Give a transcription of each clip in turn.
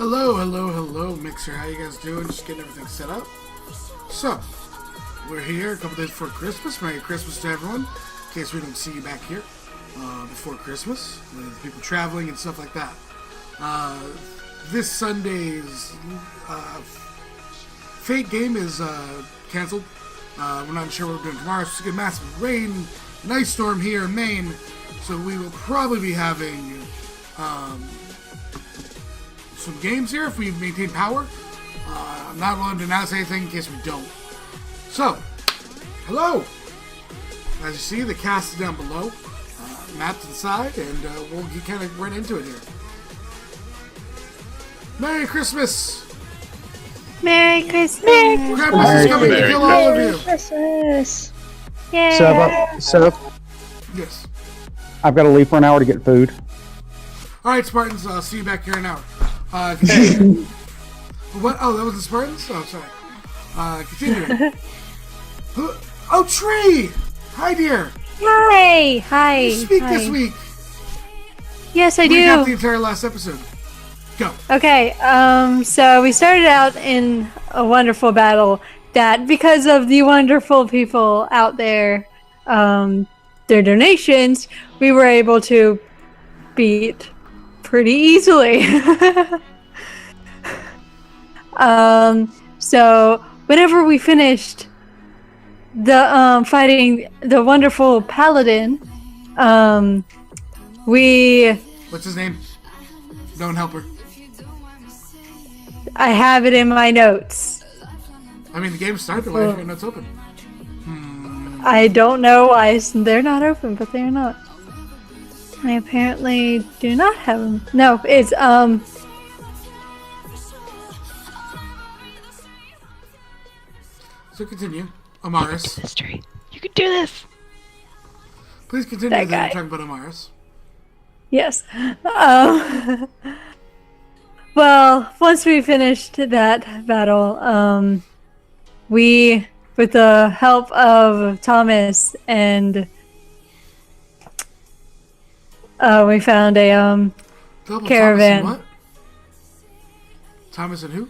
Hello, Mixer. How you guys doing? Just getting everything set up. So, we're here a couple days before Christmas. Merry Christmas to everyone. In case we don't see you back here before Christmas, with people traveling and stuff like that. This Sunday's Fate game is canceled. We're not sure what we're doing tomorrow. It's going to get massive rain, nice storm here in Maine. So we will probably be having some games here if we maintain power. I'm not willing to announce anything in case we don't. So, hello! As you see, the cast is down below, map to the side, and we'll get kind of right into it here. Merry Christmas! Merry Christmas! Krampus is coming to kill all of you! Merry Christmas! Yeah! So, yes. I've got to leave for an hour to get food. Alright, Spartans, I'll see you back here in an hour. What? Oh, that was the Spartans? Oh, sorry. Continuing. Oh, Tree! Hi, dear! Hi! You speak this week! Yes, I do. Recap the entire last episode. Go. Okay, so we started out in a wonderful battle that, because of the wonderful people out there, their donations, we were able to beat pretty easily. So whenever we finished the fighting the wonderful paladin, we... What's his name? Don't help her. I have it in my notes. I mean, the game started. Why are your notes open? I don't know why they're not open, but they're not. I apparently do not have them. No, it's So continue. Amaris. Mystery. You can do this. Please continue That guy. talking about Amaris. yes. Well, once we finished that battle, we, with the help of Thomas and we found a Double caravan. Thomas and what? Thomas and who?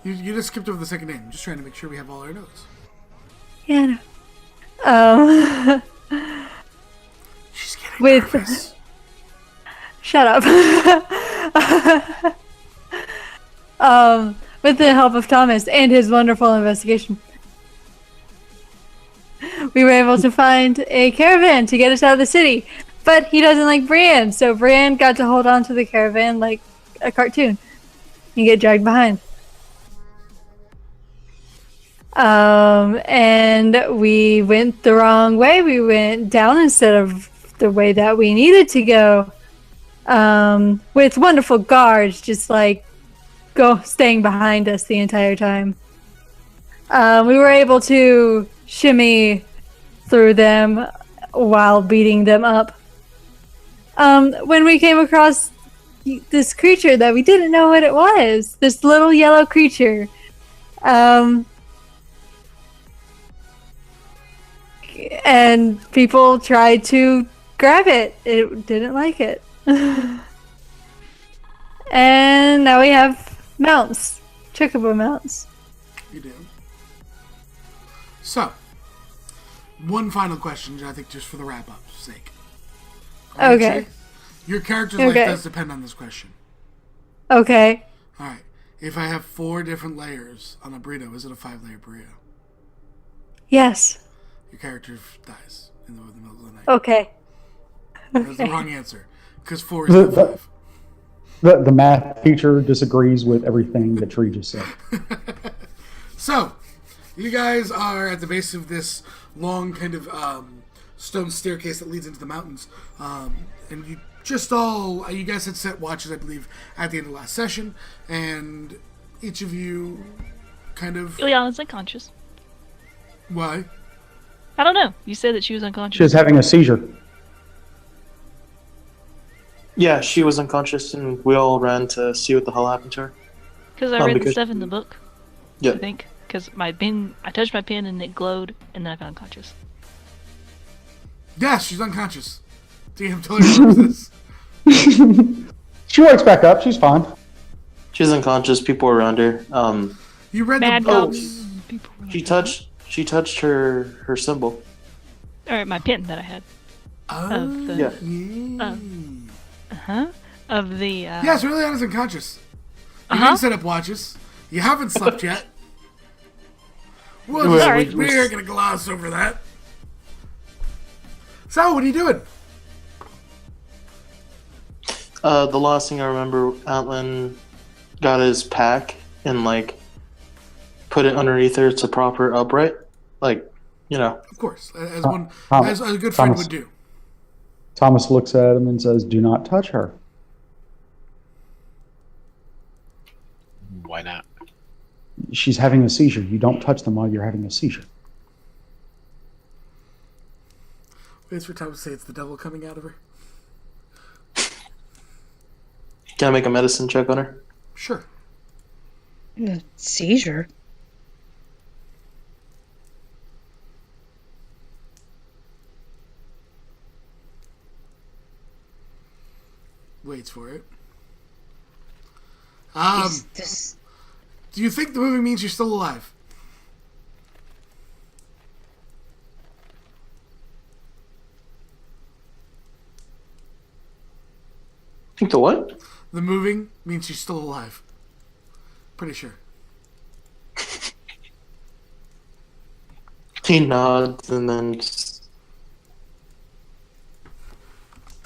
You just skipped over the second name. I'm just trying to make sure we have all our notes. Yeah. No. She's getting With- nervous. Shut up. With the help of Thomas and his wonderful investigation, we were able to find a caravan to get us out of the city. But he doesn't like Breanne, so Breanne got to hold on to the caravan like a cartoon and get dragged behind. And we went the wrong way. We went down instead of the way that we needed to go. With wonderful guards just like staying behind us the entire time. We were able to shimmy through them while beating them up. When we came across this creature that we didn't know what it was, this little yellow creature. And people tried to grab it. It didn't like it. And now we have mounts. Chocobo mounts. You do. So, one final question, I think, just for the wrap-up's sake. Okay. Your character's life does depend on this question. Okay. All right. If I have 4 different layers on a burrito, is it a 5-layer burrito? Yes. Your character dies in the middle of the night. Okay. That's the wrong answer. Because 4 is not 5. The math teacher disagrees with everything that Tree just said. So, you guys are at the base of this long kind of stone staircase that leads into the mountains. And you guys had set watches, I believe, at the end of the last session. And each of you kind of... Illiyanna's unconscious. Why? I don't know. You said that she was unconscious. She was having a seizure. Yeah, she was unconscious, and we all ran to see what the hell happened to her. Because I read the stuff in the book. Yeah. I think. Because I touched my pen and it glowed, and then I got unconscious. Yeah, she's unconscious. DM totally remembers this. She wakes back up. She's fine. She's unconscious. People were around her. You read Mad the book. goblins. People were She like, touched her symbol. Or my pen that I had. Of the, Yeah. Of the. Yeah, it's really honest unconscious. You Uh-huh. didn't set up watches. You haven't slept yet. Well, Sorry. we're gonna gloss over that. So, what are you doing? The last thing I remember, Antlyn got his pack and put it underneath her to prop her upright, Of course, as Thomas, a good friend Thomas. would do. Thomas looks at him and says, "Do not touch her." Why not? She's having a seizure. You don't touch them while you're having a seizure. Waits for Thomas to say it's the devil coming out of her. Can I make a medicine check on her? Sure. Seizure? Waits for it. Is this... Do you think the movie means you're still alive? Think the what? The moving means she's still alive. Pretty sure. He nods and then just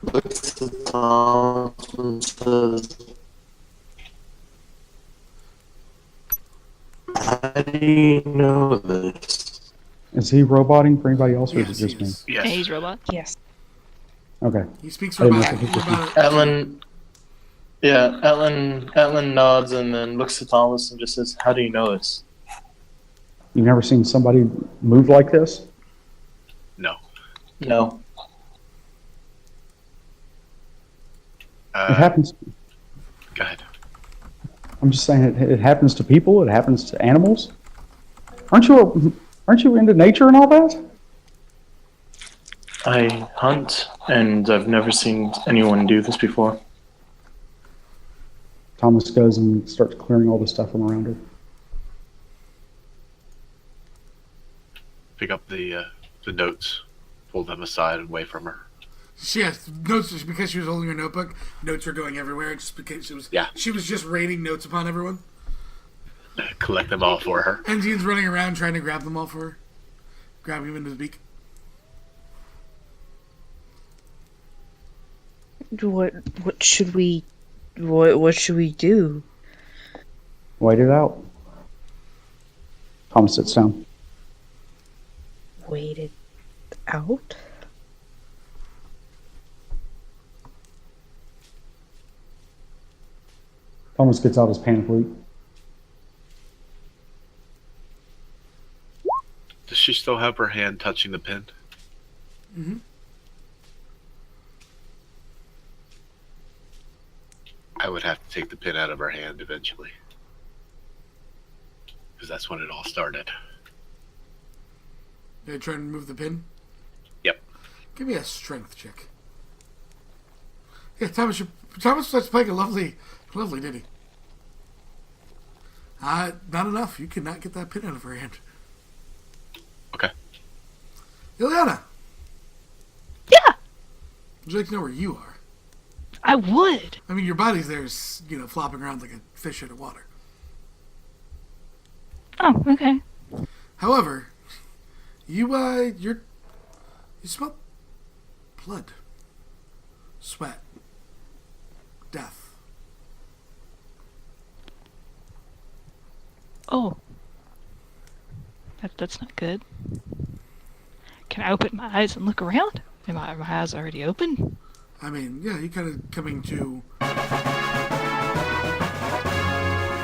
looks at Thomas and says, "How do you know this?" Is he roboting for anybody else, or Yes, is it just he me? is. Yes. Yeah, he's robot. Yes. Okay. He speaks I didn't about know if it was Antlyn nods and then looks at Thomas and just says, "How do you know this?" You've never seen somebody move like this? No. No. It happens. Go ahead. I'm just saying it happens to people. It happens to animals. Aren't you into nature and all that? I hunt, and I've never seen anyone do this before. Thomas goes and starts clearing all the stuff from around her. Pick up the notes, pull them aside and away from her. She has notes just because she was holding her notebook. Notes were going everywhere just because she was just raining notes upon everyone. Collect them all for her. And Dean's running around trying to grab them all for her. Grabbing them into his beak. What should we do? Wait it out. Thomas sits down. Wait it out? Thomas gets out his pamphlet. Does she still have her hand touching the pin? Mm-hmm. I would have to take the pin out of her hand eventually. Because that's when it all started. You're trying to move the pin? Yep. Give me a strength check. Yeah, Thomas starts playing a lovely Lovely, did he? Not enough. You could not get that pin out of her hand. Okay. Illiyanna, Yeah, would you like to know where you are? I would. I mean, your body's there, flopping around like a fish in the water. Oh, okay. However, you smell blood, sweat, death. Oh. That's not good. Can I open my eyes and look around? Are my eyes already open? I mean, yeah, you kind of coming to.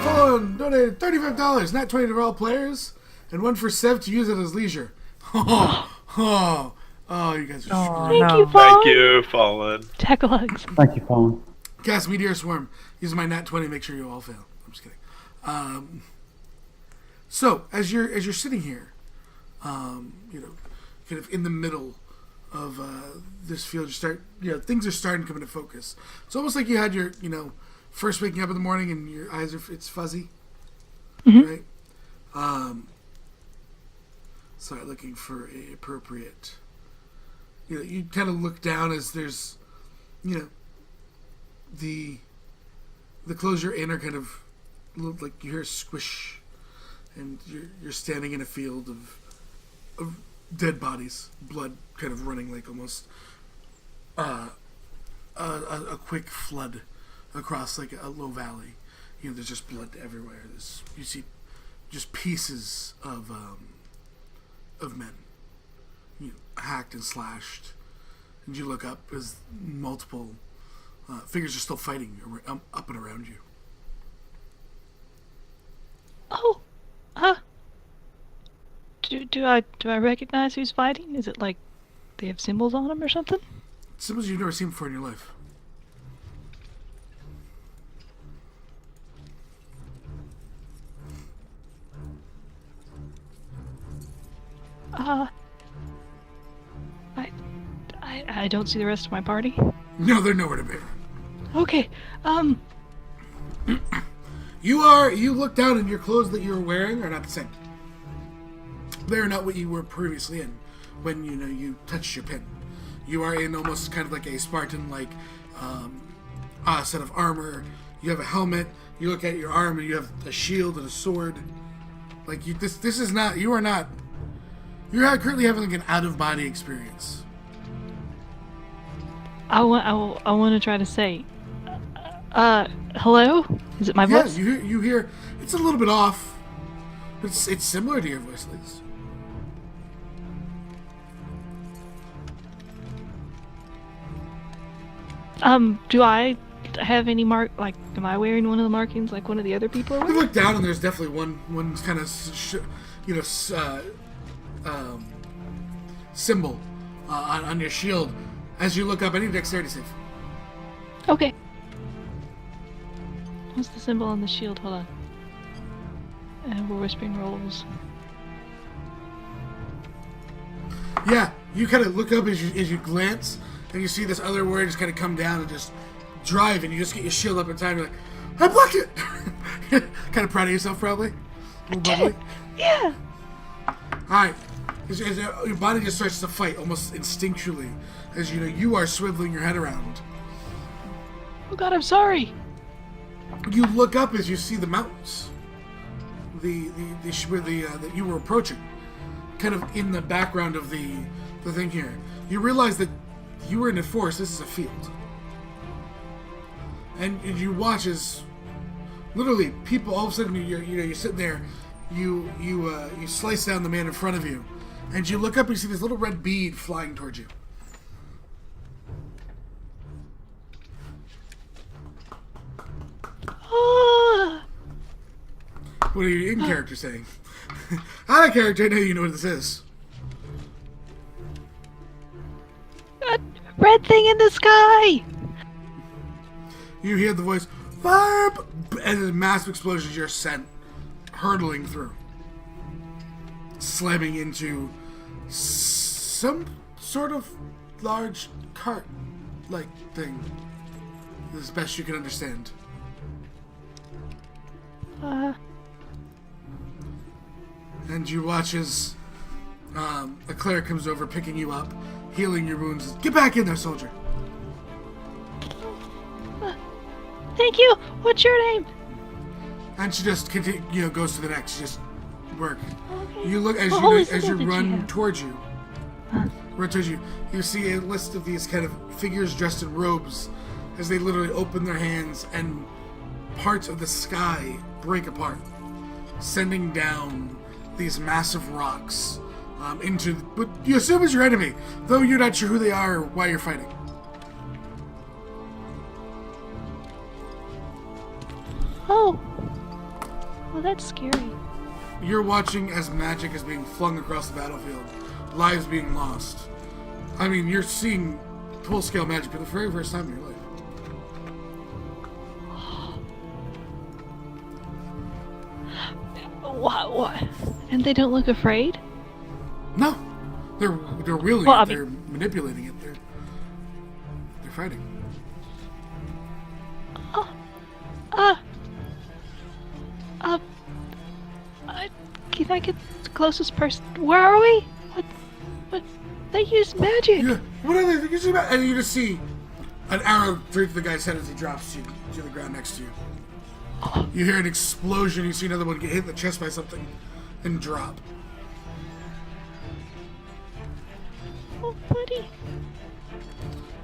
Phone donated $35, not 20 to all players, and one for Sev to use it as leisure. Oh, you guys are screwed. Thank you, Paul. Thank you, Fallen. Tackle hugs. Thank you, Fallen. Cast Meteor Swarm. Using my nat 20, make sure you all fail. I'm just kidding. So as you're sitting here, kind of in the middle of this field, things are starting to come into focus. It's almost like you had your, first waking up in the morning and your eyes it's fuzzy, right? Start looking for a appropriate. You kind of look down as there's, the clothes you're in are kind of look like you hear a squish, and you're standing in a field of dead bodies, blood kind of running like almost a quick flood across like a low valley. There's just blood everywhere. You see just pieces of men, hacked and slashed, and you look up as multiple figures are still fighting up and around you. Oh, do I recognize who's fighting? Is it like they have symbols on them or something? Symbols you've never seen before in your life. I don't see the rest of my party. No, they're nowhere to be. Okay, You look down and your clothes that you're wearing are not the same. They're not what you were previously in when you touched your pin. You are in almost kind of like a Spartan-like set of armor. You have a helmet. You look at your arm and you have a shield and a sword. Like this is not. You are not. You're currently having like an out-of-body experience. I want to try to say, hello? Is it my voice? Yeah, you hear. It's a little bit off, but it's similar to your voice, Liz. Do I have any am I wearing one of the markings like one of the other people are You wearing? look down and there's definitely one kind of symbol on your shield. As you look up, any dexterity save. Okay. What's the symbol on the shield? Hold on. And we're whispering rolls. Yeah, you kind of look up as you glance, and you see this other warrior just kind of come down and just drive, and you just get your shield up in time. You're like, I blocked it! Kind of proud of yourself, probably. A little bubbly. Yeah! Alright. As your body just starts to fight almost instinctually as you are swiveling your head around. Oh god, I'm sorry! You look up as you see the mountains. That you were approaching. Kind of in the background of the thing here. You realize that you were in a forest, this is a field. And you watch as literally people all of a sudden you're sitting there, you slice down the man in front of you, and you look up and you see this little red bead flying towards you. Ah! What are you in character saying? Out of character, I know you know what this is. A red thing in the sky! You hear the voice, fire! And a massive explosion you're sent hurtling through. Slamming into some sort of large cart-like thing. As best you can understand. And you watch as a cleric comes over, picking you up, healing your wounds. Get back in there, soldier. Thank you. What's your name? And she just goes to the next. She just work. Okay. You look as What holy you symbol did you run have? towards you. You see a list of these kind of figures dressed in robes as they literally open their hands and parts of the sky break apart, sending down these massive rocks but you assume it's your enemy, though you're not sure who they are or why you're fighting. Oh. Well, that's scary. You're watching as magic is being flung across the battlefield, lives being lost. I mean, you're seeing full-scale magic for the very first time in your life. What? And they don't look afraid? No, they're wielding Well, it. I mean- They're manipulating it. They're fighting. Can I get the closest person? Where are we? What? They use magic. Yeah. What are they? And you just see an arrow through the guy's head as he drops to the ground next to you. You hear an explosion. You see another one get hit in the chest by something and drop. Oh, buddy.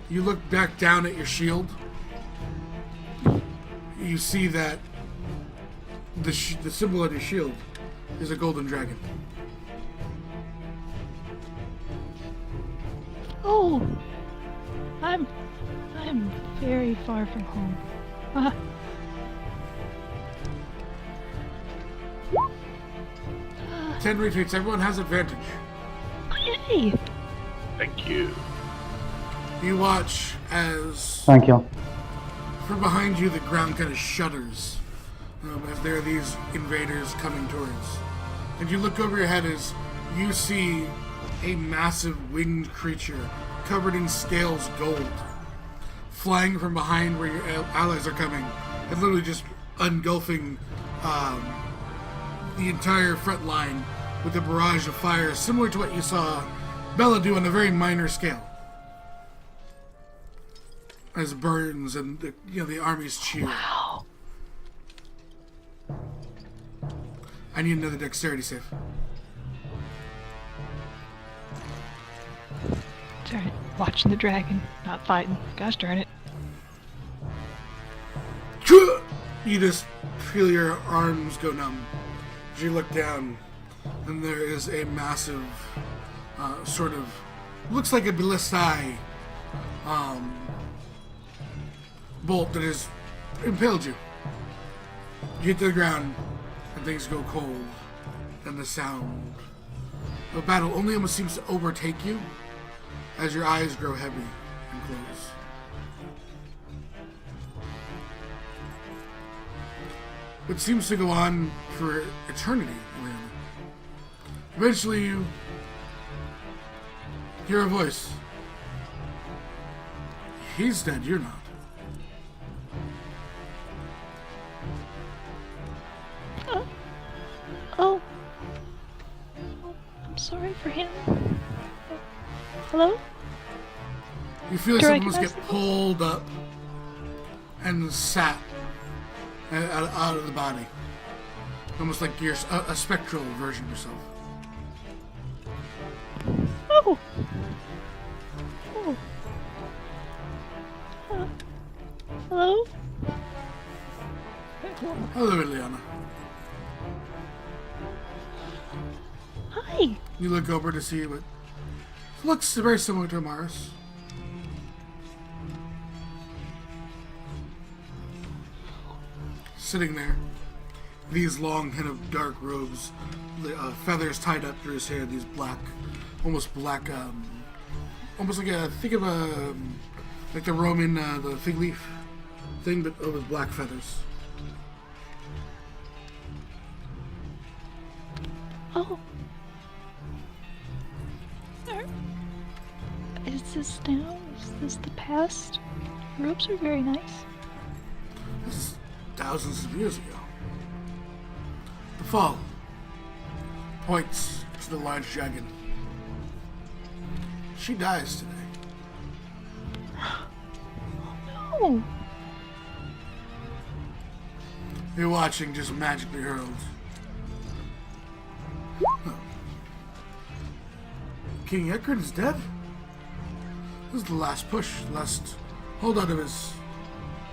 You look back down at your shield. You see that the symbol on your shield is a golden dragon. Oh, I'm very far from home. 10 retreats. Everyone has advantage. Yay! Thank you. You watch as Thank you. from behind you the ground kind of shudders as there are these invaders coming towards. And you look over your head as you see a massive winged creature covered in scales gold flying from behind where your allies are coming and literally just engulfing the entire front line with a barrage of fire similar to what you saw Bella do on a very minor scale. As it burns and the armies cheer. Wow. I need another dexterity save. Darn it. Watching the dragon, not fighting. Gosh darn it. You just feel your arms go numb as you look down, and there is a massive, sort of, looks like a ballistae bolt that has impaled you. You hit the ground, and things go cold, and the sound of battle only almost seems to overtake you as your eyes grow heavy and close. It seems to go on for eternity, Illiyanna. Eventually you hear a voice. He's dead, you're not. Oh. I'm sorry for him. Hello? You feel like Do I someone must recognize get him? pulled up and sat out of the body. Almost like you're a spectral version of yourself. Oh. Oh. Hello? Hello, Illiyanna. Hi. You look over to see what looks very similar to Amaris. Sitting there, these long, kind of dark robes, feathers tied up through his hair, these black, almost black, almost like think of like the Roman, the fig leaf thing, but with black feathers. Oh. Is this now? Is this the past? Robes are very nice. This is thousands of years ago. Fall points to the large dragon. She dies today. Oh, You're watching just magically hurled. Oh. King Ekron is dead? This is the last push, last holdout of his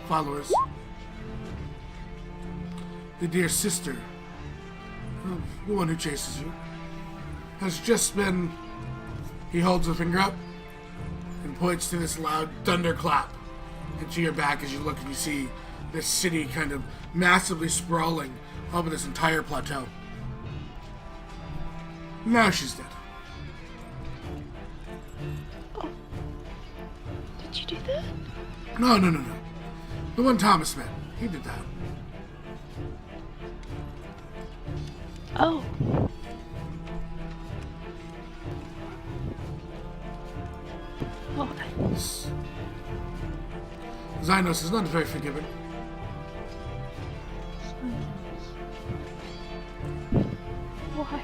followers. The dear sister, the one who chases you, has just been... He holds a finger up and points to this loud thunderclap into your back as you look and you see this city kind of massively sprawling over this entire plateau. Now she's dead. did you do that? No. The one Thomas met. He did that. Oh. Oh, Xynos is not very forgiving. why?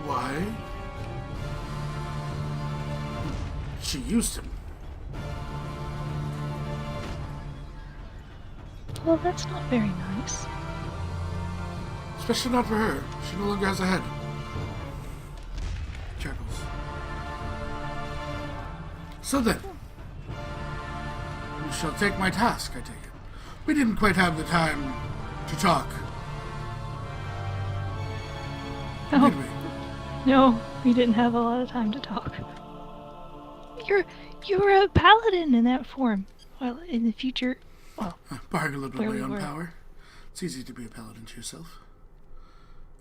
Why? She used him. Well, that's not very nice. Especially not for her. She no longer has a head. Chuckles. So then, you shall take my task, I take it. We didn't quite have the time to talk, Oh, did we? no, we didn't have a lot of time to talk. You were a paladin in that form. Well, in the future, well, Barring a little bit of Where my we own were. power. It's easy to be a paladin to yourself.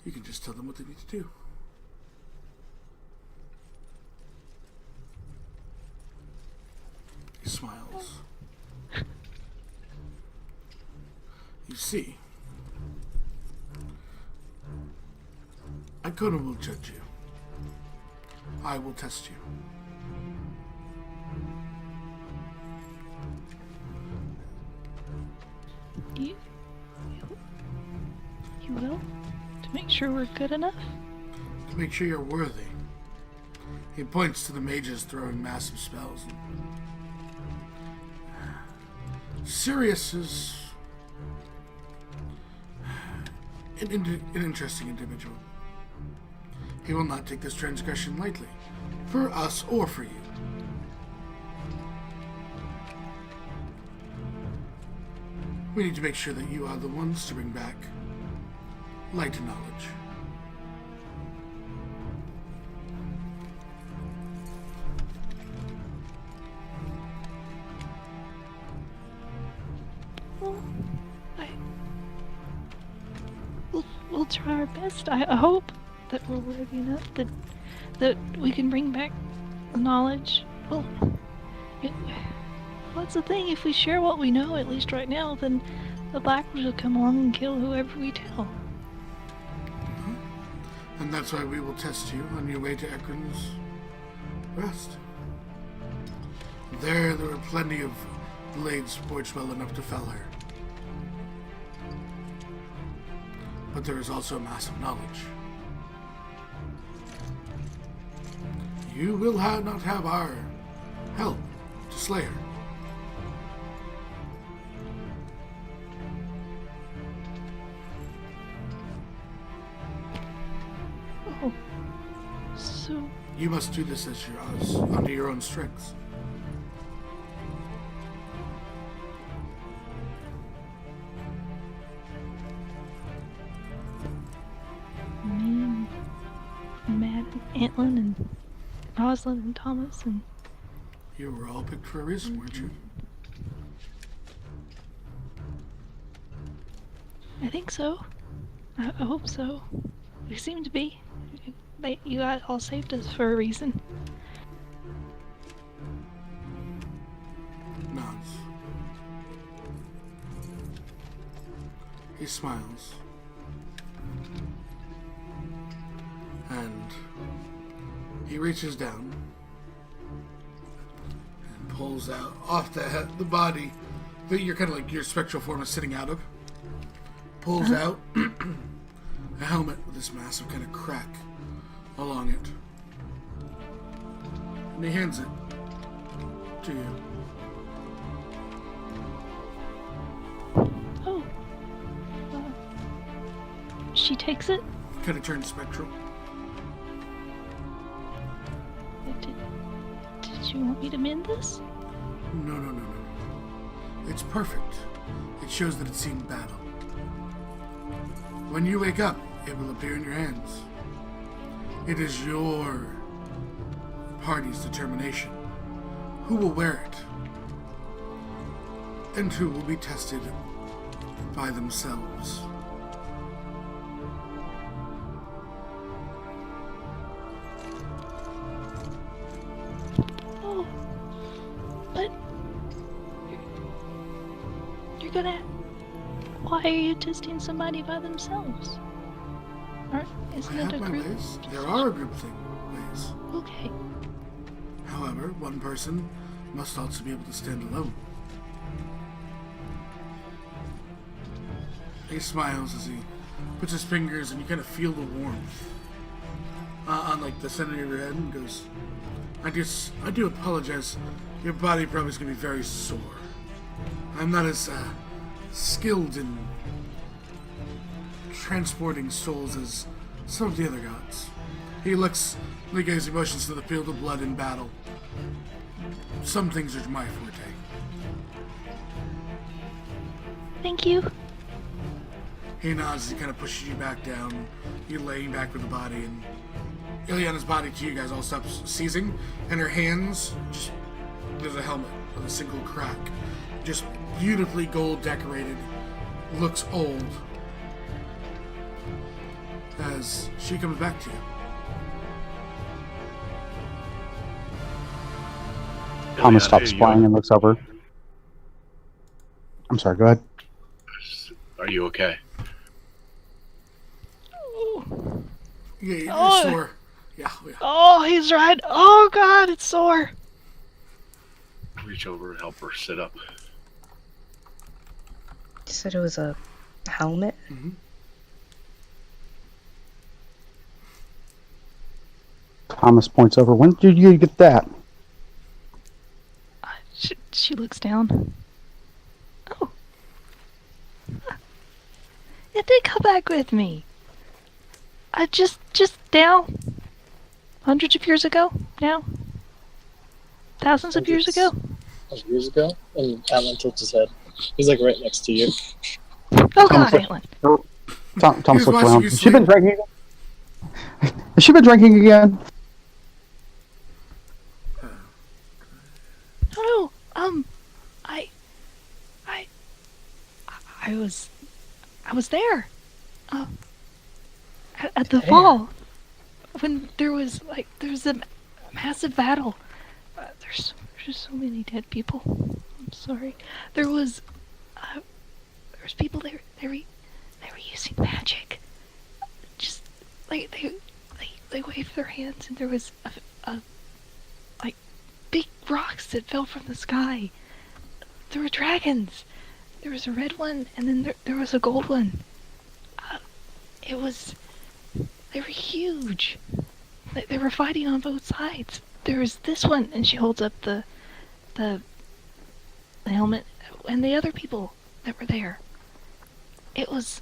You can just tell them what they need to do. He smiles. You see, Icona will judge you. I will test you. you will? To make sure we're good enough? To make sure you're worthy. He points to the mages throwing massive spells. Sirius is an interesting individual. He will not take this transgression lightly, for us or for you. We need to make sure that you are the ones to bring back light and knowledge. Well, we'll try our best. I hope that we're worthy enough that we can bring back the knowledge. Well, that's the thing. If we share what we know, at least right now, then the Blackwoods will come along and kill whoever we tell. And that's why we will test you on your way to Ekron's rest. There were plenty of blades forged well enough to fell her. But there is also massive knowledge. You will not have our help to slay her. Oh, so You must do this as under your own strengths. me and Maad and Antlyn and Roselynn and Thomas and You were all picked for a reason, weren't you? I think so. I hope so. We seem to be. You guys all saved us for a reason. Nods. He smiles. And he reaches down and pulls out off the head, the body that you're kind of like your spectral form is sitting out of. pulls out a helmet with this massive kind of crack along it. And he hands it to you. Oh. She takes it? Kind of turns spectral. Did you want me to mend this? No. It's perfect. It shows that it's seen battle. When you wake up, it will appear in your hands. It is your party's determination who will wear it and who will be tested by themselves. Oh, but you're gonna. Why are you testing somebody by themselves? Isn't I it have a my group? ways. There are group ways. Okay. However, one person must also be able to stand alone. He smiles as he puts his fingers, and you kind of feel the warmth on like the center of your head, and goes, I do apologize. Your body probably is going to be very sore. I'm not as skilled in transporting souls as some of the other gods. He looks like his emotions to the field of blood in battle. Some things are my forte. Thank you. He nods as he kind of pushes you back down. You're laying back with the body, and Illiyanna's body to you guys all stops seizing, and her hands, just there's a helmet with a single crack. Just beautifully gold decorated. Looks old. As she comes back to you. Thomas Illiyanna, stops you- flying and looks over. I'm sorry, go ahead. Are you okay? Yeah, you're Oh. sore. Yeah. Oh, he's right. Oh God, it's sore. Reach over and help her sit up. You said it was a helmet? Mm-hmm. Thomas points over. When did you get that? She looks down. Oh. It did come back with me. I just now. Hundreds of years ago? Now? Thousands of years ago? Years ago, and Antlyn tilts his head. He's like right next to you. Oh God, Antlyn. Thomas He's looks watching around. you Has she been sleep. drinking? Has she been drinking again? No, I was there. At the fall, when there was a massive battle. There's just so many dead people. I'm sorry. There was people there. They were using magic. Just like they waved their hands, and there was a like big rocks that fell from the sky. There were dragons. There was a red one, and then there was a gold one. They were huge. They were fighting on both sides. There was this one, and she holds up the helmet, and the other people that were there. It was.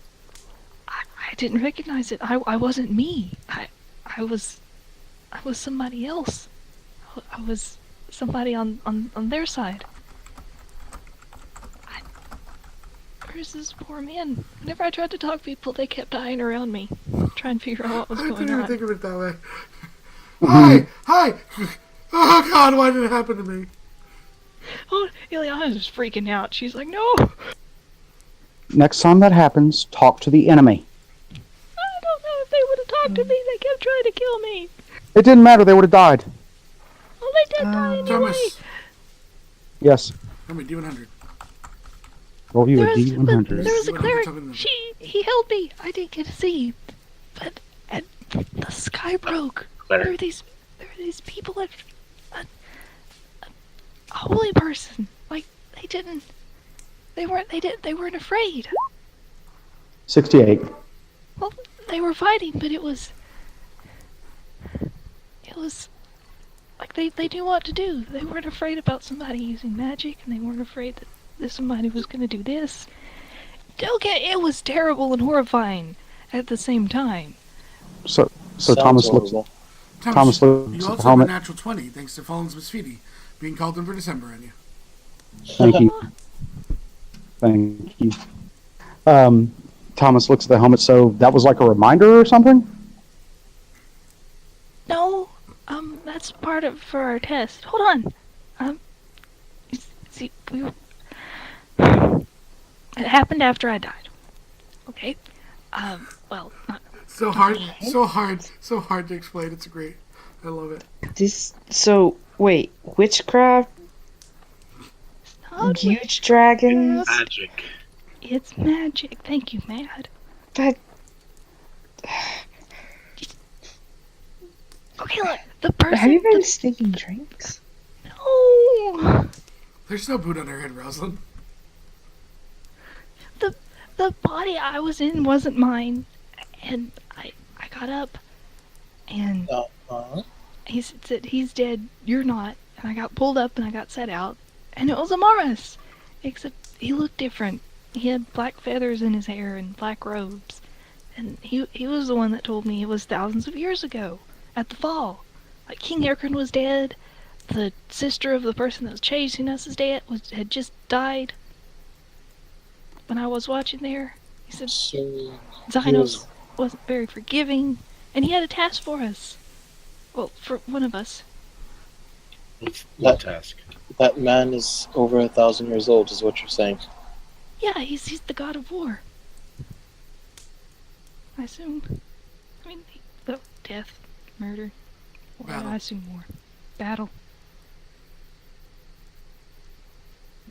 I didn't recognize it. I wasn't me. I was somebody else. I was somebody on their side. Where's this poor man? Whenever I tried to talk to people, they kept dying around me. Trying to figure out what was I going didn't even on. think of it that way. Hi! Oh God, why did it happen to me? Oh, Illiyanna's just freaking out. She's like, no! Next time that happens, talk to the enemy. I don't know if they would have talked to me. They kept trying to kill me. It didn't matter. They would have died. Well, they did die anyway. Thomas, Yes. how many D100? Roll you There a was, D100. but there was a D100 cleric. something. He held me. I didn't get to see. But the sky broke. There were these people that a holy person. Like they weren't afraid. 68. Well, they were fighting, but it was like they knew what to do. They weren't afraid about somebody using magic, and they weren't afraid that somebody was going to do this. Okay, it was terrible and horrifying at the same time. So Sounds Thomas looks. horrible. Thomas looks you at also the have a helmet. natural 20 thanks to Fallon's Miss Feedy being called in for December on you. Thank you. Thank you. Thomas looks at the helmet. So that was like a reminder or something? No, that's part of for our test. Hold on. See, it happened after I died. Okay. Well, not So hard to explain. It's great. I love it. Wait, witchcraft? not Huge dragons? Magic. It's magic. Thank you, Maad. That... Okay, look, the person. Have you been sneaking drinks? No. There's no boot on her head, Roselynn. The body I was in wasn't mine, and I got up, and he said, "He's dead. You're not." And I got pulled up and I got set out, and it was Amaris, except he looked different. He had black feathers in his hair and black robes, and he was the one that told me it was thousands of years ago at the fall. Like King Acaen was dead, the sister of the person that was chasing us had just died. When I was watching there, he said Xynos wasn't very forgiving, and he had a task for us. Well, for one of us. What task? That man is over 1,000 years old, is what you're saying. Yeah, he's the god of war. I assume. I mean, death, murder. Battle. I assume war. Battle.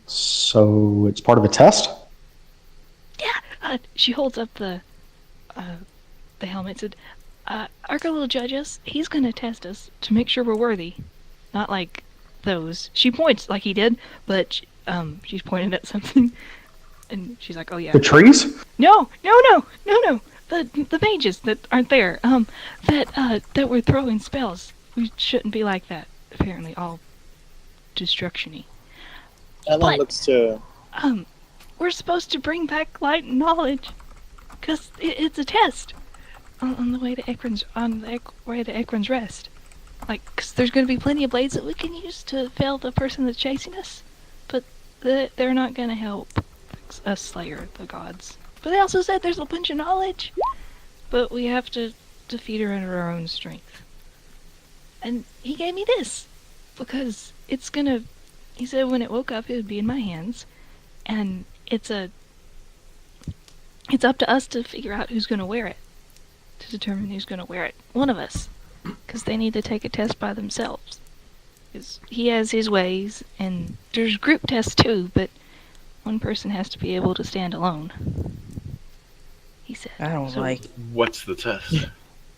So it's part of a test? Yeah. She holds up the helmet. Said, Arca will judge us. He's gonna test us to make sure we're worthy. Not like those. She points like he did, but she's pointing at something, and she's like, "Oh yeah." The trees? No. The mages that aren't there. That were throwing spells. We shouldn't be like that. Apparently, all destruction-y. Antlyn looks to... We're supposed to bring back light and knowledge, cause it's a test on the way to Acaen's rest. Like, cause there's gonna be plenty of blades that we can use to fail the person that's chasing us, but they're not gonna help us slay the gods. But they also said there's a bunch of knowledge, but we have to defeat her under our own strength. And he gave me this, because it's gonna... He said when it woke up it would be in my hands, and it's up to us to figure out who's gonna wear it, to determine who's gonna wear it. One of us, because they need to take a test by themselves. 'Cause he has his ways, and there's group tests too, but one person has to be able to stand alone. He said. I don't like... What's the test?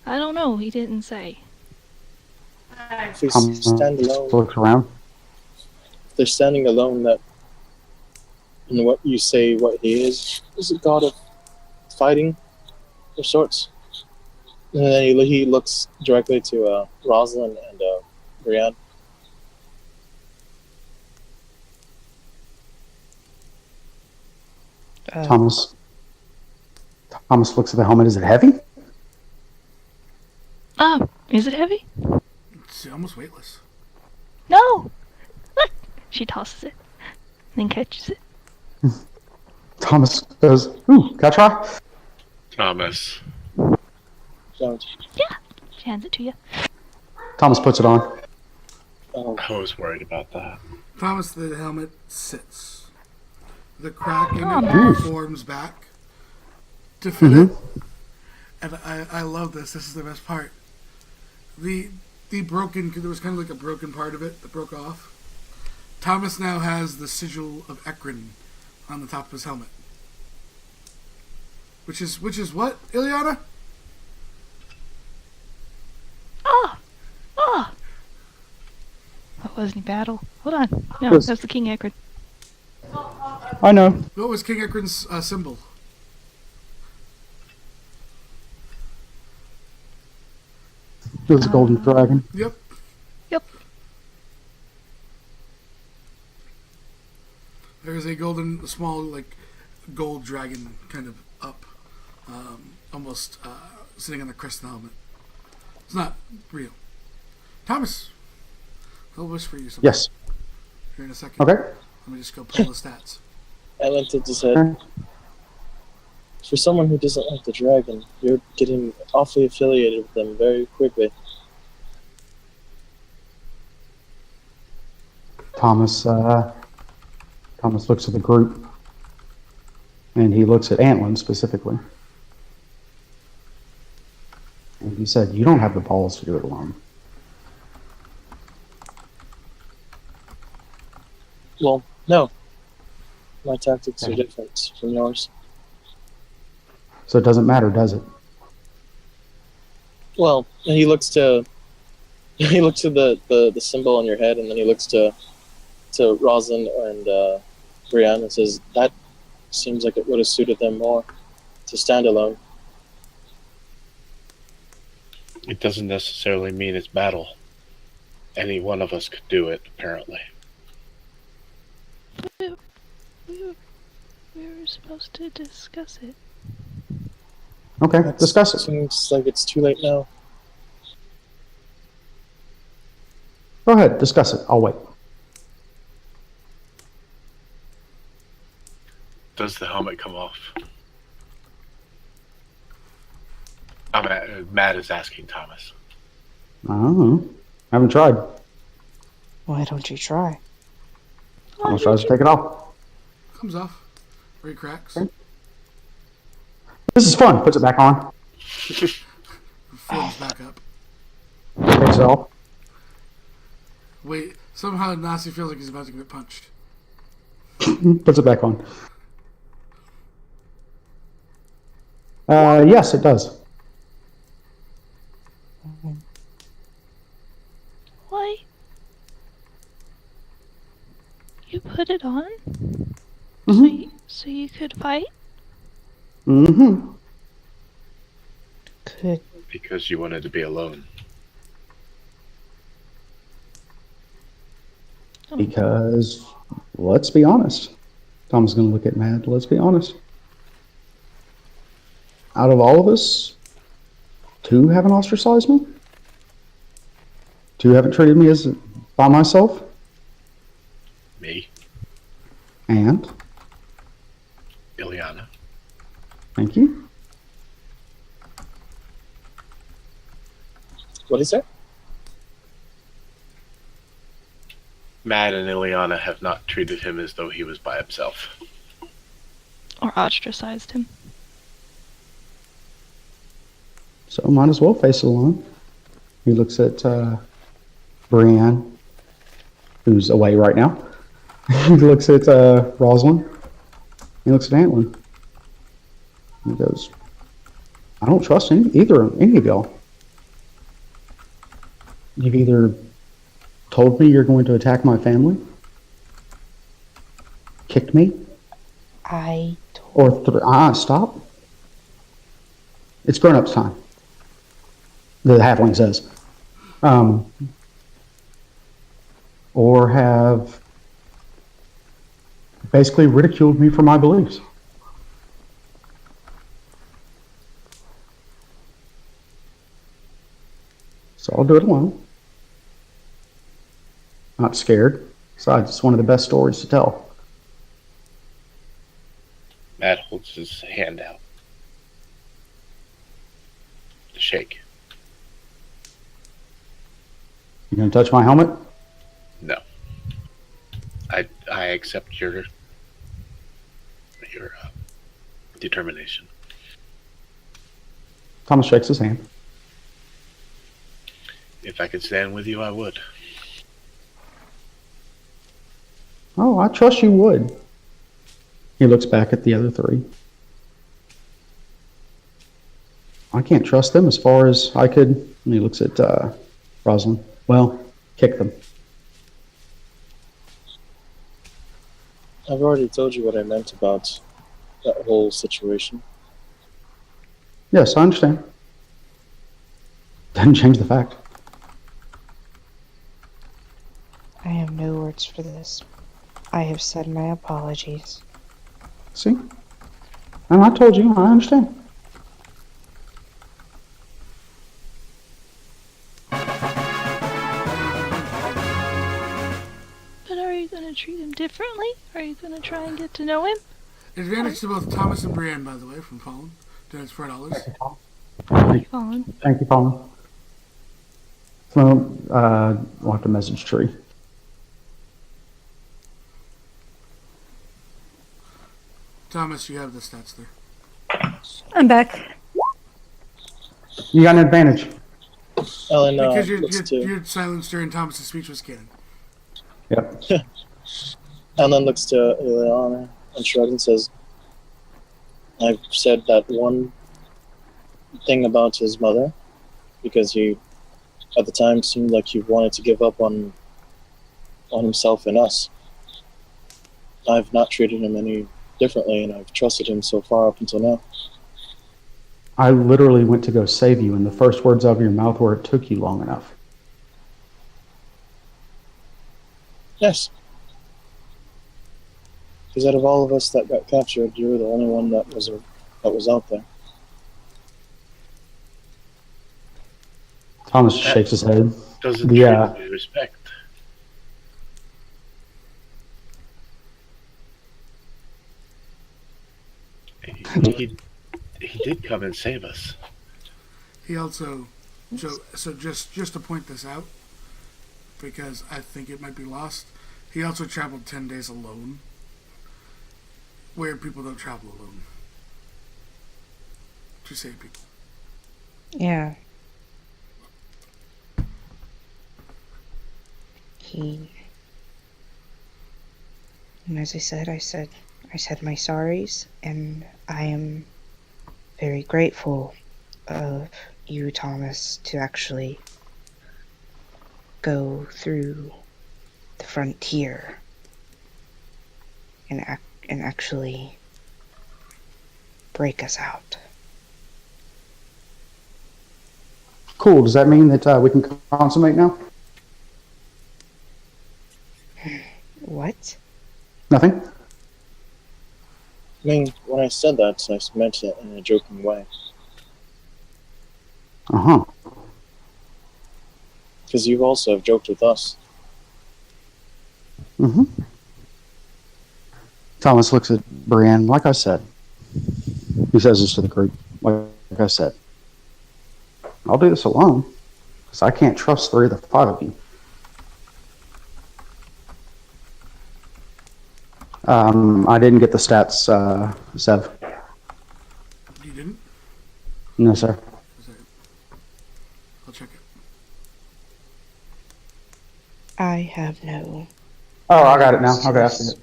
I don't know, he didn't say. If they stand alone, Looks around. if they're standing alone, that... And what you say what he is a god of fighting of sorts. And then he looks directly to Roselynn and Breanne. Thomas looks at the helmet. Is it heavy? Is it heavy? It's almost weightless. No! Look! She tosses it, then catches it. Thomas goes, ooh, can I try? Thomas. Don't. Yeah! She hands it to you. Thomas puts it on. I was worried about that. Thomas, the helmet sits. The crack in Thomas. it forms back to fit it. And I love this. This is the best part. The broken, there was kind of like a broken part of it that broke off. Thomas now has the sigil of Acaen on the top of his helmet. Which is what, Illiyanna? That wasn't any battle. Hold on. No, that's the King Acaen. I know. What was King Acaen's symbol? There's a golden dragon. Yep. Yep. There's a small, like, gold dragon kind of up. Almost sitting on the crest of the helmet. It's not real. Thomas, he'll whisper you something. Yes. Here in a second. Okay. Let me just go pull the stats. Antlyn tilts his head. For someone who doesn't like the dragon, you're getting awfully affiliated with them very quickly. Thomas looks at the group, and he looks at Antlyn specifically. And he said, "You don't have the balls to do it alone." Well, no. My tactics are different from yours. So it doesn't matter, does it? Well, and he looks to the symbol on your head, and then he looks to Roselynn and Breanne and says, "That seems like it would have suited them more to stand alone." It doesn't necessarily mean it's battle. Any one of us could do it, apparently. We were supposed to discuss it. Okay, discuss it. Seems like it's too late now. Go ahead, discuss it. I'll wait. Does the helmet come off? Maad is asking Thomas. I don't know. I haven't tried. Why don't you try? Thomas tries to take it off. Comes off. Or he cracks. Okay. This is fun. Puts it back on. Folds back up. Takes it off. Wait, somehow Nasi feels like he's about to get punched. Puts it back on. Yes, it does. Why? You put it on? So you could fight? Mm-hmm. Could. Because you wanted to be alone. Because, let's be honest. Tom's going to look at Maad. Let's be honest. Out of all of us, 2 haven't ostracized me. 2 haven't treated me as by myself. Me, And, Illiyanna. thank you. What is that? Maad and Illiyanna have not treated him as though he was by himself. Or ostracized him? So might as well face it alone. He looks at Breanne, who's away right now. He looks at Roselynn. He looks at Antlyn. He goes, "I don't trust any of y'all. You've either told me you're going to attack my family, kicked me, or stop. It's grown-ups time." The halfling says. Or have basically ridiculed me for my beliefs. So I'll do it alone. Not scared. Besides, it's one of the best stories to tell. Maad holds his hand out to shake. You gonna touch my helmet? No. I accept your determination. Thomas shakes his hand. If I could stand with you, I would. Oh, I trust you would. He looks back at the other 3. I can't trust them as far as I could. And he looks at Roselynn. Well, kick them. I've already told you what I meant about that whole situation. Yes, I understand. Doesn't change the fact. words for this. I have said my apologies. See? And I told you, I understand. But are you going to treat him differently? Are you going to try and get to know him? Advantage to both Thomas and Breanne, by the way, from Fallen. That's $4. Colin. Thank you, Colin. So, we'll have to message tree. Thomas, you have the stats there. I'm back. You got an advantage. Ellen Because looks to you're silenced during Thomas's speech was canon. Yep. Ellen looks to Illiyanna and shrugs and says, "I've said that one thing about his mother because he, at the time, seemed like he wanted to give up on himself and us. I've not treated him any differently, and I've trusted him so far up until now." I literally went to go save you, and the first words out of your mouth were, "It took you long enough." Yes. Because out of all of us that got captured, you were the only one that was out there. Thomas shakes his head. Doesn't treat him with respect. He did come and save us. He also, so just to point this out, because I think it might be lost, he also traveled 10 days alone, where people don't travel alone. To save people. Yeah. And as I said my sorries, and I am very grateful of you, Thomas, to actually go through the frontier and actually break us out. Cool. Does that mean that we can consummate now? What? Nothing? I mean, when I said that, I meant it in a joking way. Uh-huh. Because you also have joked with us. Mm-hmm. Thomas looks at Breanne. Like I said, he says this to the group. Like I said, I'll do this alone because I can't trust 3 of the 5 of you. I didn't get the stats, Sev. You didn't? No, sir. I'll check it. I have no... Oh, I got it now. Okay, I see it.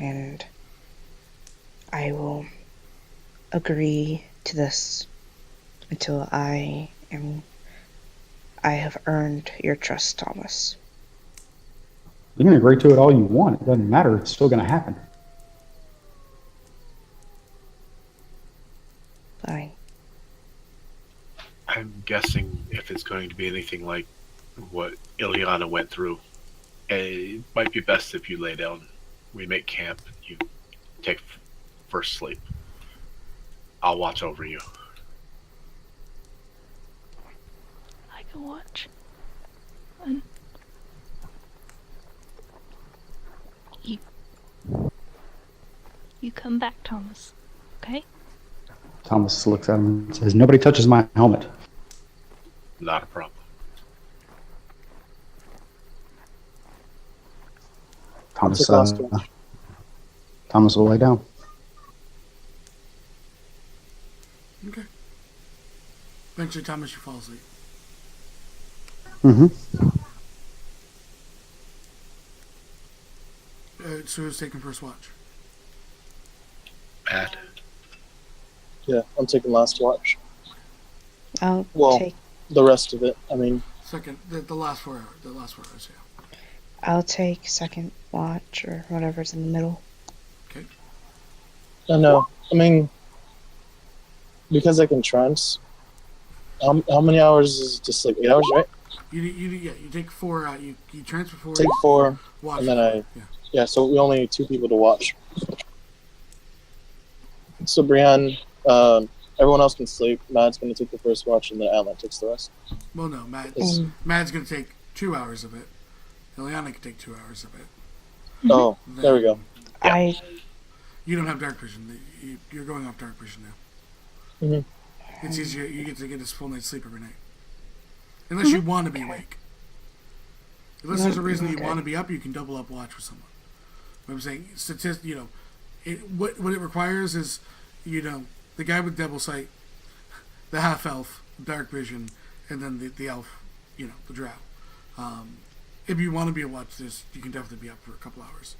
And I will agree to this until I have earned your trust, Thomas. You can agree to it all you want. It doesn't matter. It's still going to happen. Fine. I'm guessing if it's going to be anything like what Illiyanna went through, it might be best if you lay down. We make camp. You take first sleep. I'll watch over you. I can watch. And you come back, Thomas. Okay? Thomas looks at him and says, "Nobody touches my helmet." Not a problem. Thomas, It's a last one. Thomas will lay down. Okay. Eventually, Thomas, you fall asleep. Mm-hmm. So who's taking first watch? Maad. Yeah, I'm taking last watch. I'll Well, take the rest of it, I mean, Second, the last 4 hours. The last 4 hours, yeah. I'll take second watch or whatever's in the middle. Okay. I know. I mean, because I can trance, How many hours is just like 8 hours, right? You take 4. You transfer 4. Take 4, Watch and then for 4. yeah. So we only need 2 people to watch. So Breanne, everyone else can sleep. Maad's gonna take the first watch, and then Antlyn takes the rest. Well, no, Maad's gonna take 2 hours of it. Illiyanna can take 2 hours of it. Oh, there we go. You don't have dark vision. You're going off dark vision now. Mm-hmm. It's easier. You get to get this full night's sleep every night. Unless you want to be awake. Unless there's a reason you want to be up, you can double up watch with someone. What I'm saying, what it requires is, the guy with double sight, the half elf, dark vision, and then the elf, the drow. If you want to be a watch, you can definitely be up for a couple hours.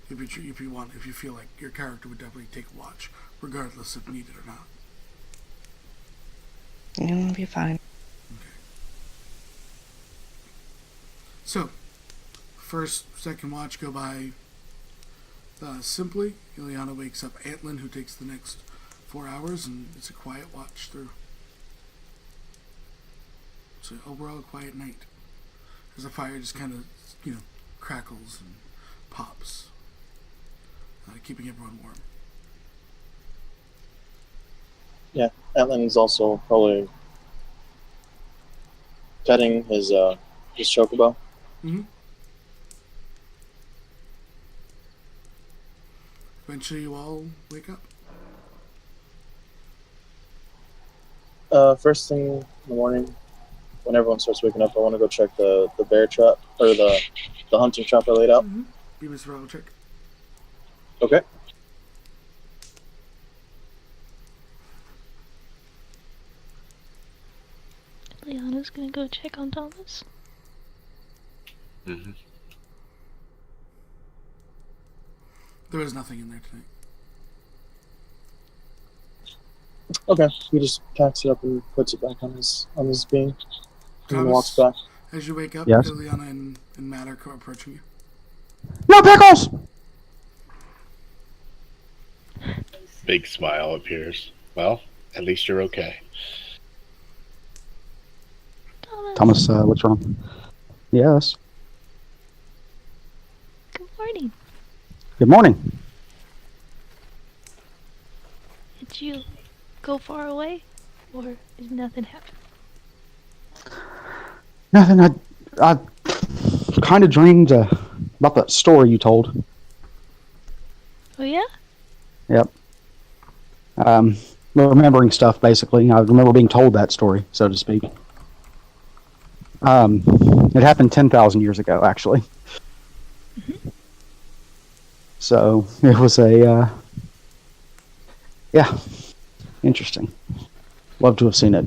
If you feel like your character would definitely take a watch, regardless if needed or not. It'll be fine. Okay. So, first, second watch go by simply. Illiyanna wakes up Antlyn, who takes the next 4 hours, and it's a quiet watch through. So overall, a quiet night. As the fire just kind of, crackles and pops, keeping everyone warm. Yeah, Antlyn is also probably petting his chocobo. Mm-hmm. Eventually, you all wake up. First thing in the morning, when everyone starts waking up, I want to go check the bear trap, or the hunting trap I laid out. Mm-hmm. Give me a survival check. Okay. Illiyanna's gonna go check on Thomas. Mm-hmm. There was nothing in there tonight. Okay. He just packs it up and puts it back on his being, and then walks back. As you wake up, Yes. Illiyanna and Maad are approaching you. No pickles! Big smile appears. Well, at least you're okay. Thomas, what's wrong? Yes. Good morning. Good morning. Did you go far away, or did nothing happen? Nothing. I kind of dreamed about that story you told. Oh yeah? Yep. Remembering stuff, basically. I remember being told that story, so to speak. It happened 10,000 years ago, actually. Mm-hmm. So, it was a, yeah, interesting. Love to have seen it.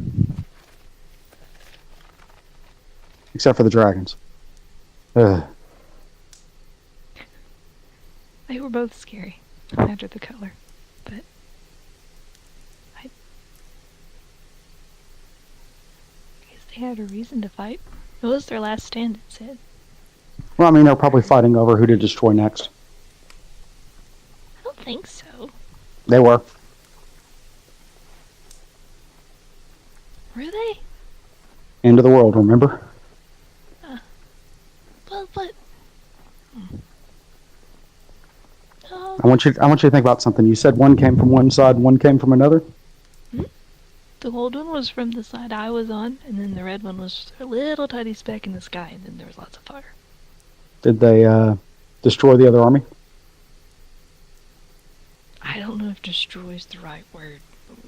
Except for the dragons. Ugh. They were both scary after the color, but I guess they had a reason to fight. It was their last stand, it said. Well, I mean, they're probably fighting over who to destroy next. I don't think so. They were. Were they? End of the world, remember? Well, but... I want you to think about something. You said one came from one side, one came from another? The gold one was from the side I was on, and then the red one was a little tiny speck in the sky, and then there was lots of fire. Did they destroy the other army? I don't know if destroy is the right word.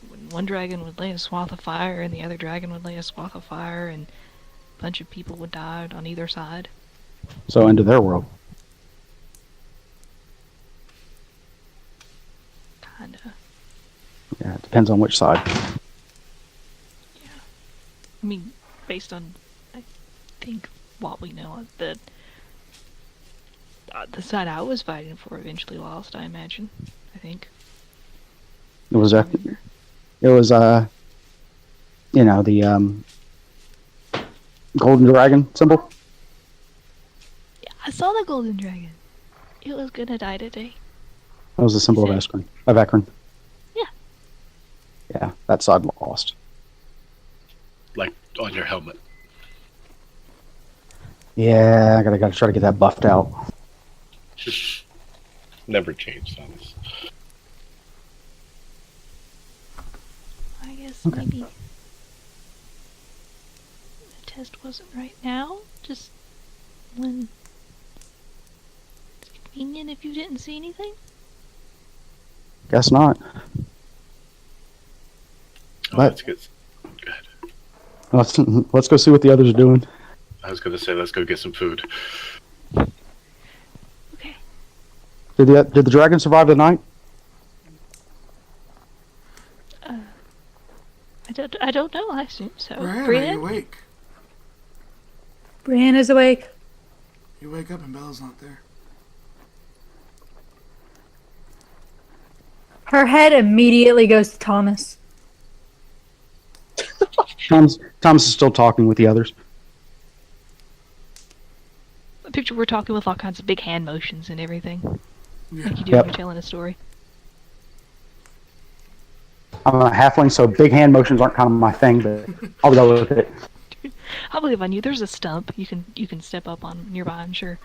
When one dragon would lay a swath of fire, and the other dragon would lay a swath of fire, and a bunch of people would die on either side. So into their world. Kinda. Yeah, it depends on which side. Yeah. I mean, based on, I think, what we know of the side I was fighting for eventually lost, I imagine. I think. It was the golden dragon symbol. Yeah, I saw the golden dragon. It was gonna die today. That was the symbol of Acaen. Yeah. Yeah, that side lost. like on your helmet. Yeah, I gotta try to get that buffed out. Never changed, Thomas. I guess Okay. maybe the test wasn't right now. Just when it's convenient if you didn't see anything. Guess not. Oh, But- that's good. Go ahead. Let's go see what the others are doing. I was gonna say, let's go get some food. Okay. Did the dragon survive the night? I don't know. I assume so. Breanne, are Breanne? you awake? Breanne is awake. You wake up and Bella's not there. Her head immediately goes to Thomas. Thomas is still talking with the others. I picture we're talking with all kinds of big hand motions and everything. Yeah. Like you do Yep. when you're telling a story. I'm a halfling, so big hand motions aren't kind of my thing, but I'll go with it. I believe on you. There's a stump you can step up on nearby, I'm sure.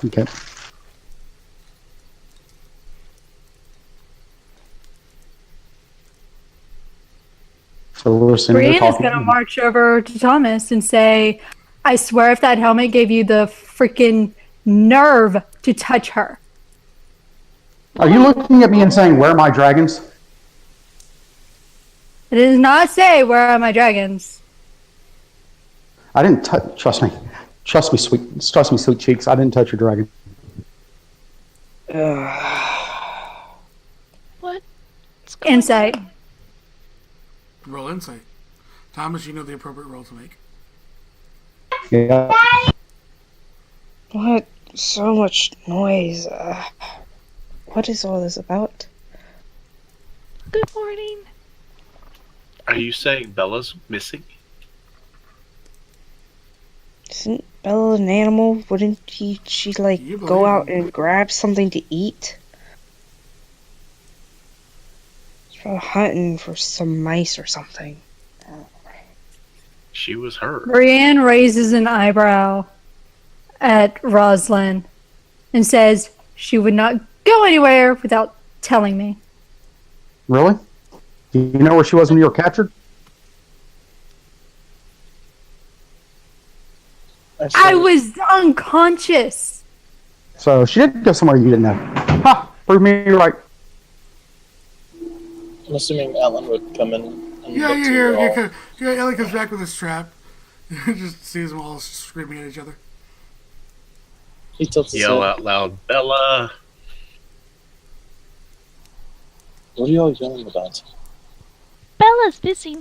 Okay. So we're sitting there Breanne is talking. gonna march over to Thomas and say, I swear if that helmet gave you the freaking nerve to touch her. Are you looking at me and saying, "Where are my dragons"? It does not say, where are my dragons? I didn't touch. Trust me, sweet cheeks. I didn't touch your dragon. What? What's going Insight. Roll insight. Thomas, you know the appropriate roll to make. Yeah. What? So much noise. What is all this about? on? Good morning. Are you saying Bella's missing? Isn't Bella an animal? Wouldn't she like You go believe out him. and grab something to eat? She's probably hunting for some mice or something. She was hurt. Breanne raises an eyebrow at Roselynn and says she would not go anywhere without telling me. Really? Do you know where she was when you were captured? I was unconscious. So she didn't go somewhere you didn't know. Ha! Prove me right. I'm assuming Antlyn would come in and Yeah, look you to hear. you all. Yeah, Ellie comes back with his trap. Just sees them all screaming at each other. He tilts his Yell head. out loud, Bella! What are y'all yelling about? Bella's busy.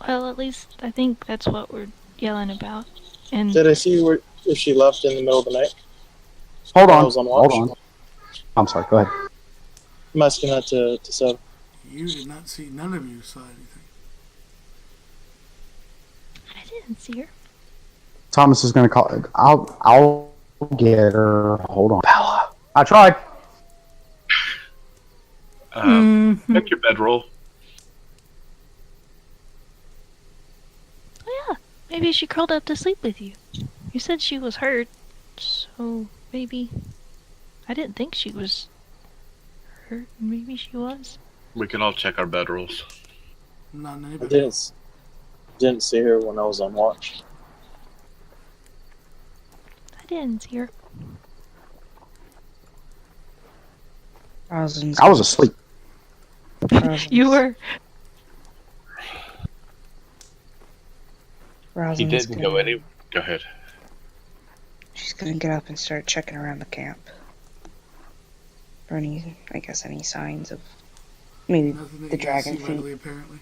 Well, at least I think that's what we're yelling about. And Did I see where if she left in the middle of the night? Hold While I on. was on Hold watch? on. I'm sorry. Go ahead. I'm asking that to Seb. You did not see. None of you saw anything. I didn't see her. Thomas is going to call. I'll get her. Hold on. Bella. I tried. Check your bedroll. Oh yeah, maybe she curled up to sleep with you. You said she was hurt, so maybe. I didn't think she was hurt. Maybe she was. We can all check our bedrolls. Not I anybody. didn't see her when I was on watch. I didn't see her. I was asleep. You were. He didn't go any. Go ahead. She's gonna get up and start checking around the camp for any signs of maybe Nothing that the you guys dragon see feet. readily, apparently.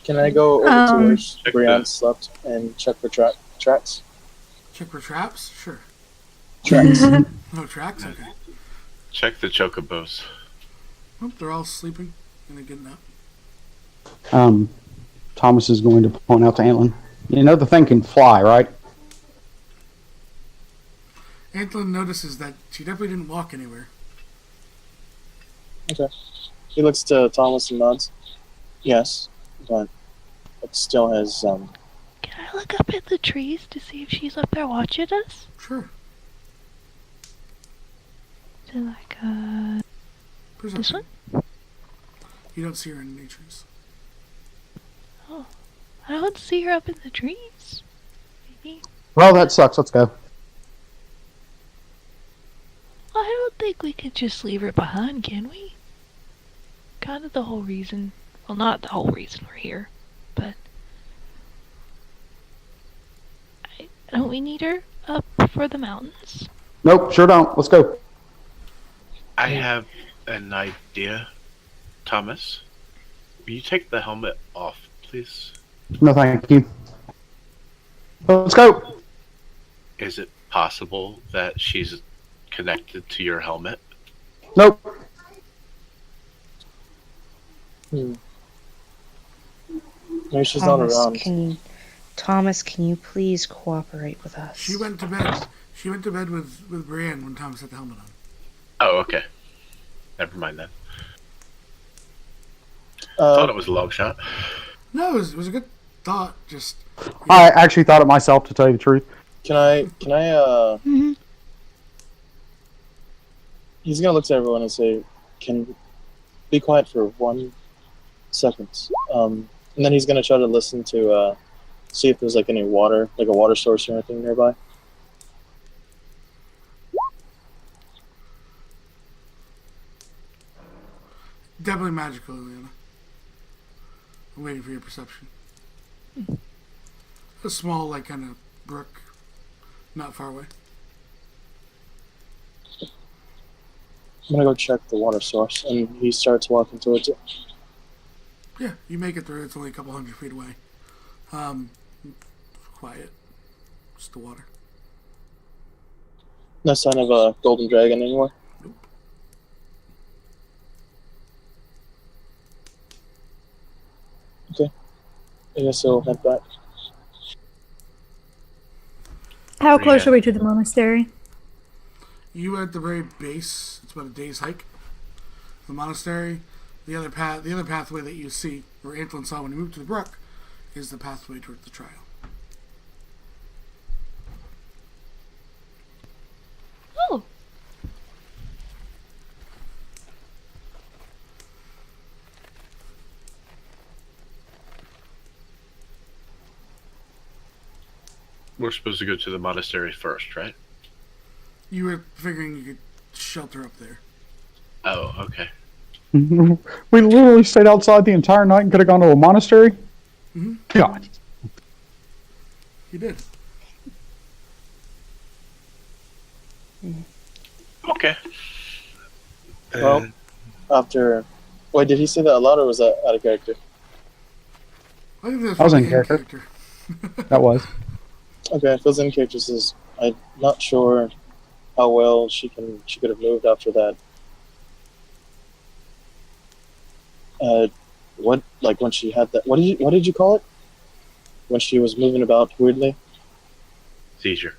Can I go over to where Check Breanne the- slept and check for tracks? Check for traps? Sure. Tracks. No tracks? Okay. Check the chocobos. Oh, they're all sleeping and they're getting up. Thomas is going to point out to Antlyn. You know the thing can fly, right? Antlyn notices that she definitely didn't walk anywhere. Okay. He looks to Thomas and nods. Yes. but it still has Can I look up at the trees to see if she's up there watching us? Sure. Is it like, this Perception. one? You don't see her in any trees. Oh. I don't see her up in the trees. Maybe. Well, that sucks. Let's go. Well, I don't think we could just leave her behind, can we? Kind of the whole reason. Well, not the whole reason we're here, but... Don't we need her up for the mountains? Nope, sure don't. Let's go. I have an idea, Thomas. Will you take the helmet off, please? No, thank you. Let's go. Is it possible that she's connected to your helmet? Nope. maybe she's not around. Thomas, can you please cooperate with us? She went to bed. She went to bed with Breanne when Thomas had the helmet on. Oh, okay. Never mind then. Thought it was a long shot. No, it was a good thought. Just I actually thought it myself, to tell you the truth. Can I Mm-hmm. He's gonna look to everyone and say, "Can be quiet for 1 second." And then he's gonna try to listen to see if there's like any water, like a water source or anything nearby. definitely magical, Illiyanna. I'm waiting for your perception. A small, like, kind of brook, not far away. I'm gonna go check the water source, and he starts walking towards it. Yeah, you make it through. It's only a couple 100 feet away. Quiet. Just the water. No sign of a golden dragon anymore. Nope. Okay. I guess I'll head back. How close Yeah. are we to the monastery? You are at the very base. It's about a day's hike. The monastery. The other pathway that you see, or Antlyn saw when he moved to the brook, is the pathway towards the trial. Oh. We're supposed to go to the monastery first, right? You were figuring you could shelter up there. Oh, okay. We literally stayed outside the entire night and could have gone to a monastery. Mm-hmm. God. You did. Okay. Well, after... Wait, did he say that aloud or was that out of character? I think that's I was probably in character. character. That was. Okay, if it was in character, says I'm not sure how well she could have moved after that. What, like when she had that? What did you call it? When she was moving about weirdly? Seizure.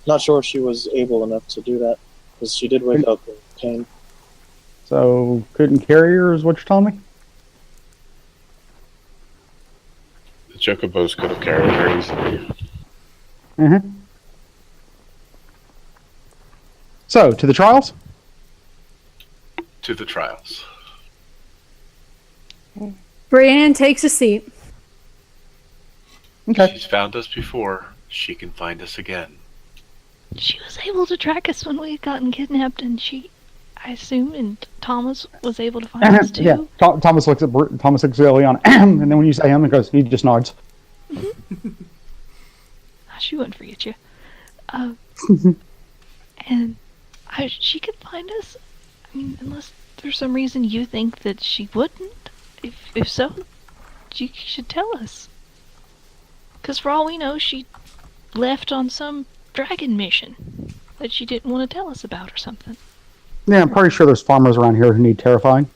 Not sure if she was able enough to do that because she did wake up in pain. So, couldn't carry her, is what you're telling me? The chocobos could have carried her easily. Mm-hmm. So, to the trials? To the trials. Breanne takes a seat. Okay. She's found us before. She can find us again. She was able to track us when we had gotten kidnapped, and I assume, and Thomas was able to find us too. Yeah. Thomas looks at Illiyanna, and then when you say him, he just nods. She wouldn't forget you. And she could find us. I mean, unless there's some reason you think that she wouldn't. If so, you should tell us. Because for all we know, she left on some dragon mission that she didn't want to tell us about or something. Yeah, I'm pretty sure there's farmers around here who need terrifying.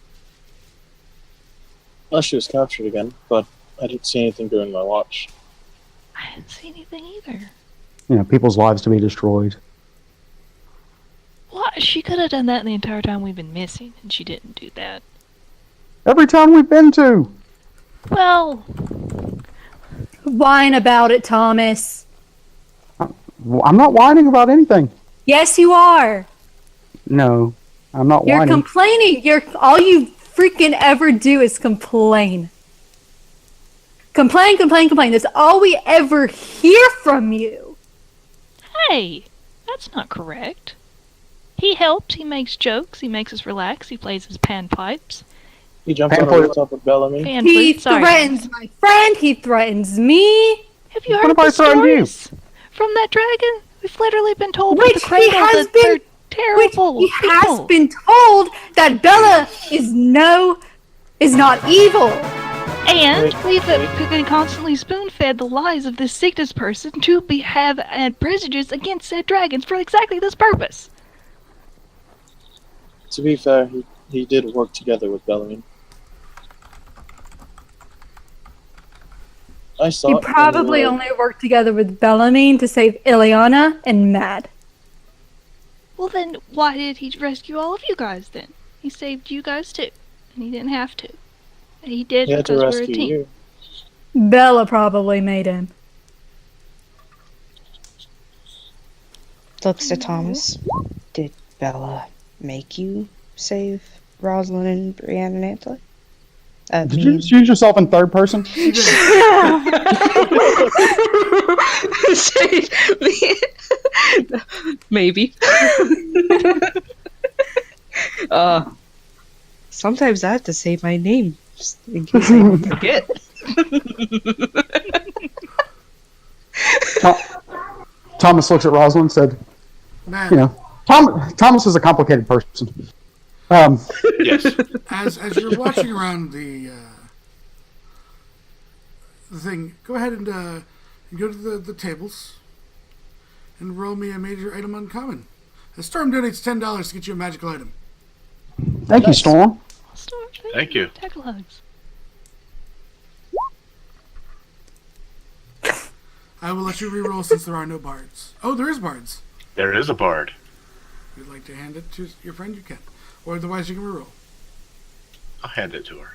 Unless she was captured again, but I didn't see anything during my watch. I didn't see anything either. You know, people's lives to be destroyed. What? She could have done that the entire time we've been missing, and she didn't do that. Every town we've been to. Well, Whine about it, Thomas. Well, I'm not whining about anything. Yes, you are. No, I'm not You're whining. complaining. All you freaking ever do is complain. Complain, complain, complain. That's all we ever hear from you. hey, that's not correct. He helps, he makes jokes, he makes us relax, he plays his panpipes. He jumps on a Pamphlet. rooftop with Bellamy. Fan He flute, sorry. threatens my friend. He threatens me. Have you What heard if I the threatened you? stories from that dragon? We've literally been told Which with the he cradle has that been- they're Which terrible he has people. been told that Bella is not evil. And Wait, we've wait. been constantly spoon-fed the lies of this sickness person to have prejudice against said dragons for exactly this purpose. To be fair, he did work together with Bellamy. I saw He it when they probably were- only worked together with Bellarmine to save Illiyanna and Maad. Well then, why did he rescue all of you guys then? He saved you guys too, and he didn't have to. He did He had to because we're a rescue team. you. Bella probably made him. Looks to Thomas. Did Bella make you save Roselynn and Breanne and Antlyn? Did you just use yourself in third person? She did. Save me? Maybe. Sometimes I have to say my name just in case I forget. Thomas looks at Rosalind and said, Man, you know, Thomas is a complicated person. Yes. as you're watching around the thing, go ahead and go to the tables and roll me a major item uncommon. A Storm donates $10 to get you a magical item. Thank you, Storm. Thank you. Tackle hugs. I will let you reroll since there are no bards. Oh, there is bards. There is a bard. If you'd like to hand it to your friend, you can. Or otherwise, you can reroll. I'll hand it to her.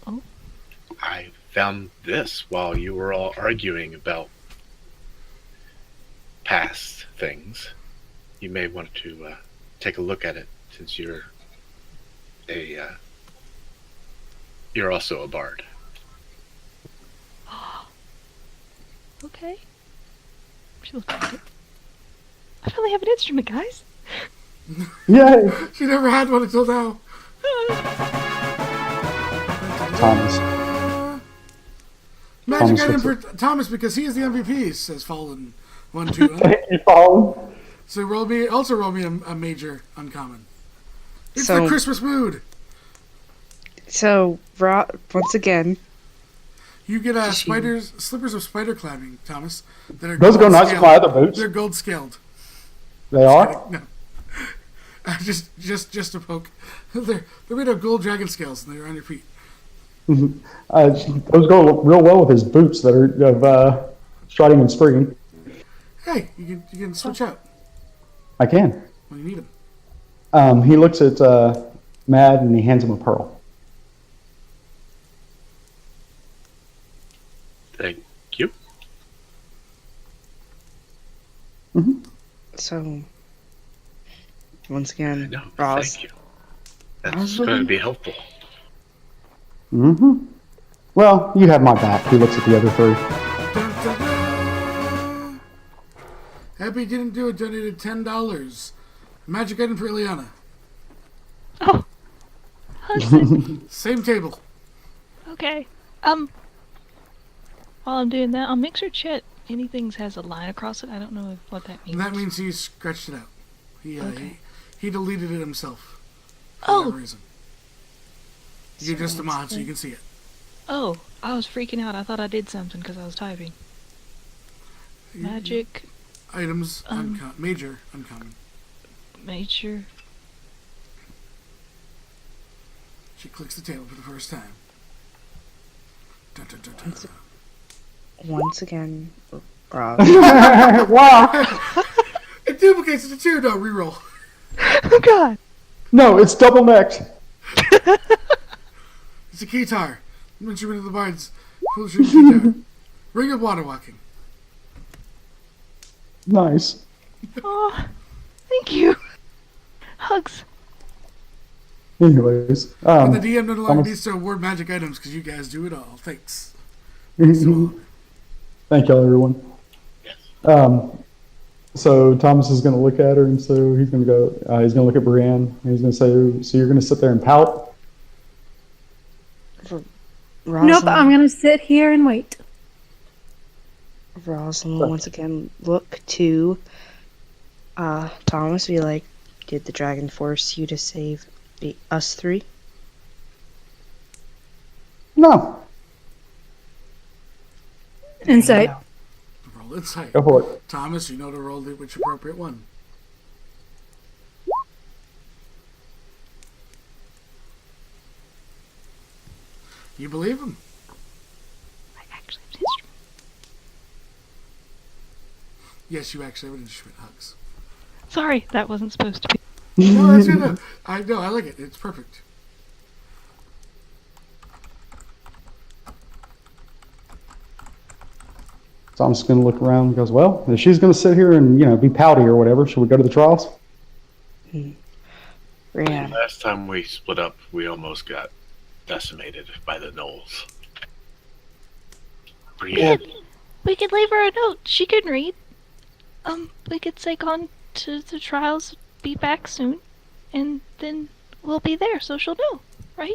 Oh. I found this while you were all arguing about past things. You may want to take a look at it since you're also a bard. Okay. She looked at it. I finally have an instrument, guys. Yay! She never had one until now. Thomas. Magic Thomas item looks for Thomas because he is the MVP, says Fallen 1-2. You follow? So roll me a major uncommon. It's So- the Christmas mood. So, once again, You get slippers of spider climbing, Thomas. That are Those go gold nice with scaled. my other boots. They're gold scaled. They are? No. Just a poke. They're made of gold dragon scales and they're on your feet. Those go real well with his boots that are of striding and springing. Hey, you can switch out I can. when you need them. He looks at Maad and he hands him a pearl. Thank you. so once again, No, Ross, thank you. That's going to be helpful. Mm-hmm. Well, you have my back. He looks at the other three. Dun, dun, dun. Happy didn't do it. Donated $10. Magic item for Illiyanna. Oh. Hudson. Same table. Okay. While I'm doing that, on Mixer Chat, anything has a line across it. I don't know what that means. That means he scratched it out. He deleted it himself. For Oh. whatever reason. You're just a mod, so you can see it. Oh, I was freaking out. I thought I did something because I was typing. Magic, Items, major, uncommon. major. She clicks the table for the first time. Dun, dun, dun, dun. once again, Ross. Wow! It duplicates it to 2. No, reroll. Oh God. No, it's double necked. It's a guitar. Instrument of the bards. Foolish guitar. Ring of water walking. Nice. Oh, thank you. Hugs. Anyways, And the DM no longer Thomas- needs to award magic items because you guys do it all. Thanks. thank y'all, everyone. So Thomas is going to look at her, and so he's going to go. He's going to look at Breanne, and he's going to say, "So you're going to sit there and pout?" Nope, I'm gonna sit here and wait. Roselynn will once again look to Thomas, be like, "Did the dragon force you to save us three?" No. Insight. Roll insight. Go for it. Thomas, you know to roll which appropriate one. You believe him? I actually have an instrument. Yes, you actually have an instrument, Hugs. Sorry, that wasn't supposed to be. No, that's good. I know, I like it. It's perfect. Thomas is going to look around and goes, "Well, if she's going to sit here and be pouty or whatever, should we go to the trials?" Breanne. Last time we split up, we almost got decimated by the gnolls. Breanne, We could leave her a note. She can read. We could say gone to the trials, be back soon, and then we'll be there, so she'll know, right?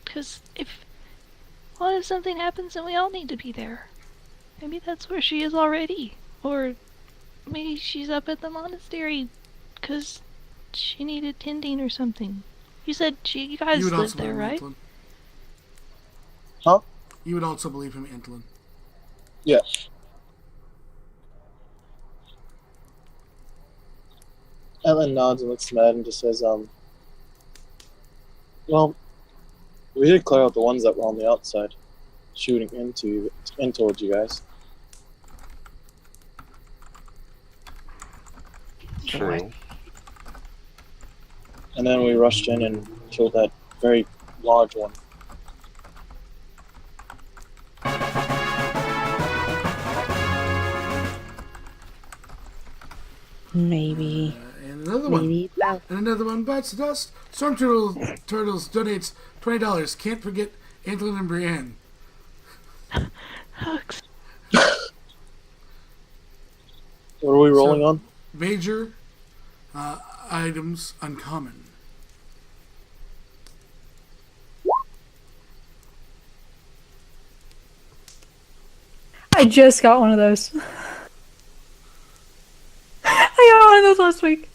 Because if something happens and we all need to be there? Maybe that's where she is already. Or maybe she's up at the monastery because she needed tending or something. You said you guys would live also there, believe right? Antlyn. Huh? You would also believe him, Antlyn. Yeah. Antlyn nods and looks to Maad and just says, well, we did clear out the ones that were on the outside, shooting in towards you guys. true. And then we rushed in and killed that very large one. Maybe. And another one. Maybe. And another one bites the dust. Storm Turtles donates $20. Can't forget Antlyn and Breanne. Hugs. What are we rolling on? Major items uncommon. I just got one of those. I got one of those last week.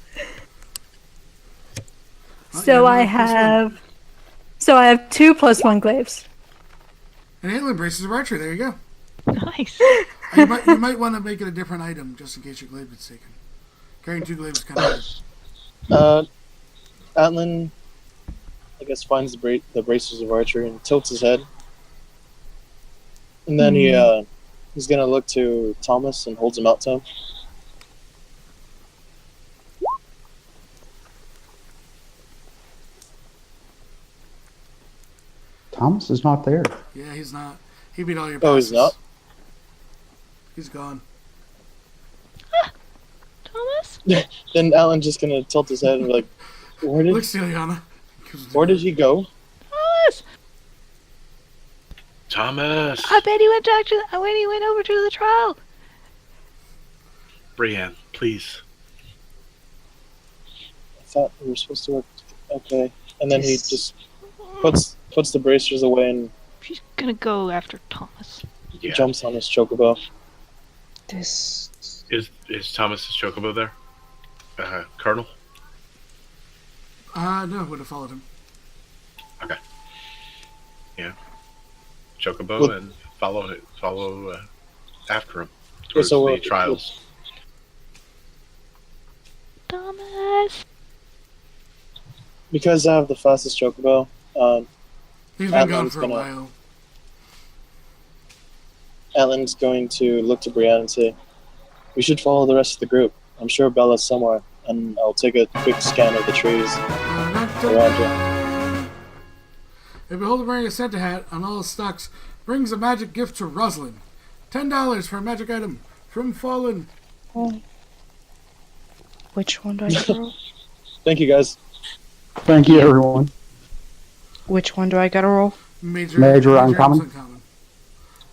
So I have 2 + 1 glaives. And Antlyn braces of archery. There you go. Nice. You might want to make it a different item just in case your glaive gets taken. Carrying 2 glaives is kind of hard. Antlyn, I guess, finds the bracers of archery and tilts his head. And then he's gonna look to Thomas and holds him out to him. Thomas is not there. Yeah, he's not. He beat all your Oh, he's passes. not? He's gone. Thomas? Then Antlyn's just gonna tilt his head and be like, Looks to Illiyanna. where did he go? Thomas! Thomas! I bet he went back to when he went over to the trial. Breanne, please. I thought we were supposed to work. Okay. And then he just puts the bracers away and She's gonna go after Thomas. Yeah. jumps on his chocobo. This. Is Thomas's chocobo there? Colonel? No, would have followed him. Okay. Yeah. Chocobo Well- and follow after him towards so, the trials. Thomas! Because I have the fastest chocobo, He's been gone Antlyn's for a gonna- while. Antlyn's going to look to Breanne and say, we should follow the rest of the group. I'm sure Bella's somewhere, and I'll take a quick scan of the trees. around you. A beholder wearing a Santa hat on all his stocks brings a magic gift to Roselynn. $10 for a magic item from Fallen. Oh. Which one do I get to roll? Thank you, guys. Thank you, everyone. Which one do I gotta roll? Major uncommon.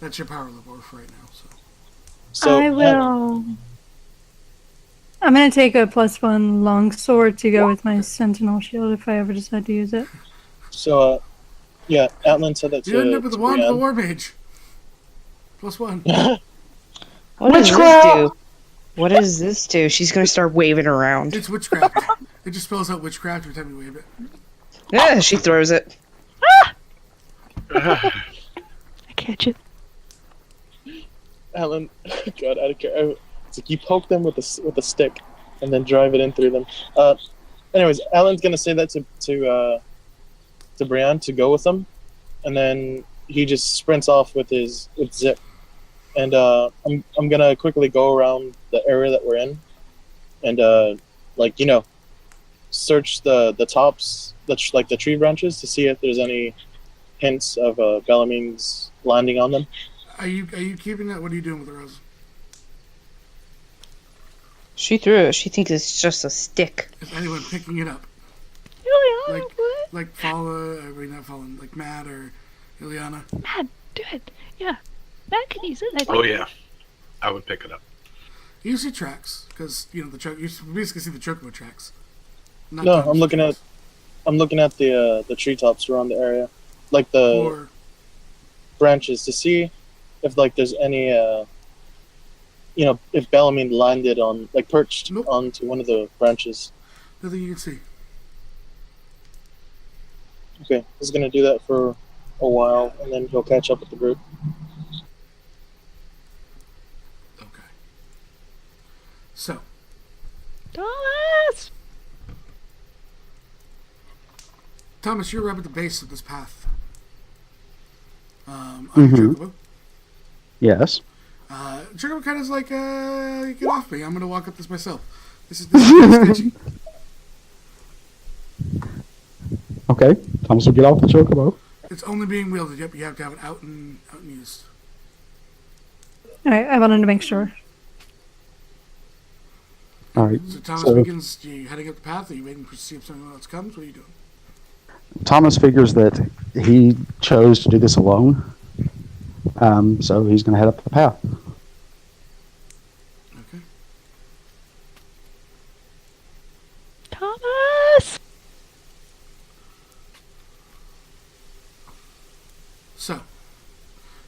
That's your power level for right now. So I will. I'm gonna take a +1 long sword to go with my sentinel shield if I ever decide to use it. So, yeah, Antlyn said that to You end up with the wand of the Breanne. war mage. +1. What does this do? What does this do? She's gonna start waving around. It's witchcraft. It just spells out witchcraft every time you wave it. Yeah, she throws it. I catch it. Antlyn, God, I don't care. It's like you poke them with a stick, and then drive it in through them. Anyways, Alan's gonna say that to Breanne to go with them, and then he just sprints off with Zip. And I'm gonna quickly go around the area that we're in, and search the tops, the tree branches, to see if there's any hints of Bellarmine's landing on them. Are you keeping that? What are you doing with the rose? She threw it. She thinks it's just a stick. Is anyone picking it up? Illiyanna, what? Like not Fallen, like Maad or Illiyanna? Maad, do it. Yeah. Maad can use it. I think. Oh yeah, I would pick it up. You see tracks, because you basically see the chocobo tracks. No, I'm looking at the treetops around the area, like the branches, to see if there's any if Bellarmine landed on perched onto one of the branches. Nothing you can see. Okay, he's gonna do that for a while, and then he'll catch up with the group. Okay. So. Thomas, you're right at the base of this path. On your chocobo. Yes. Chocobo kind of is like, get off me. I'm going to walk up this myself. This is sketchy. Okay, Thomas will get off the chocobo. It's only being wielded. Yep, you have to have it out and used. Alright, I wanted to make sure. Alright. So Thomas begins. You heading up the path? Are you waiting to see if someone else comes? What are you doing? Thomas figures that he chose to do this alone, so he's going to head up the path. Okay. Thomas! So, you're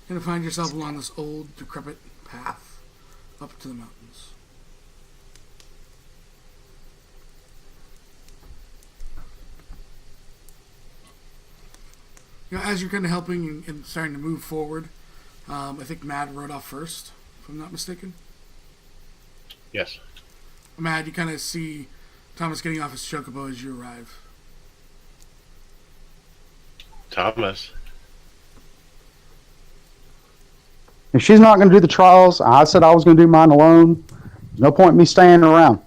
going to find yourself along this old, decrepit path up to the mountains. As you're kind of helping and starting to move forward, I think Maad rode off first, if I'm not mistaken. Yes. Maad, you kind of see Thomas getting off his chocobo as you arrive. Thomas. If she's not going to do the trials, I said I was going to do mine alone. There's no point in me staying around.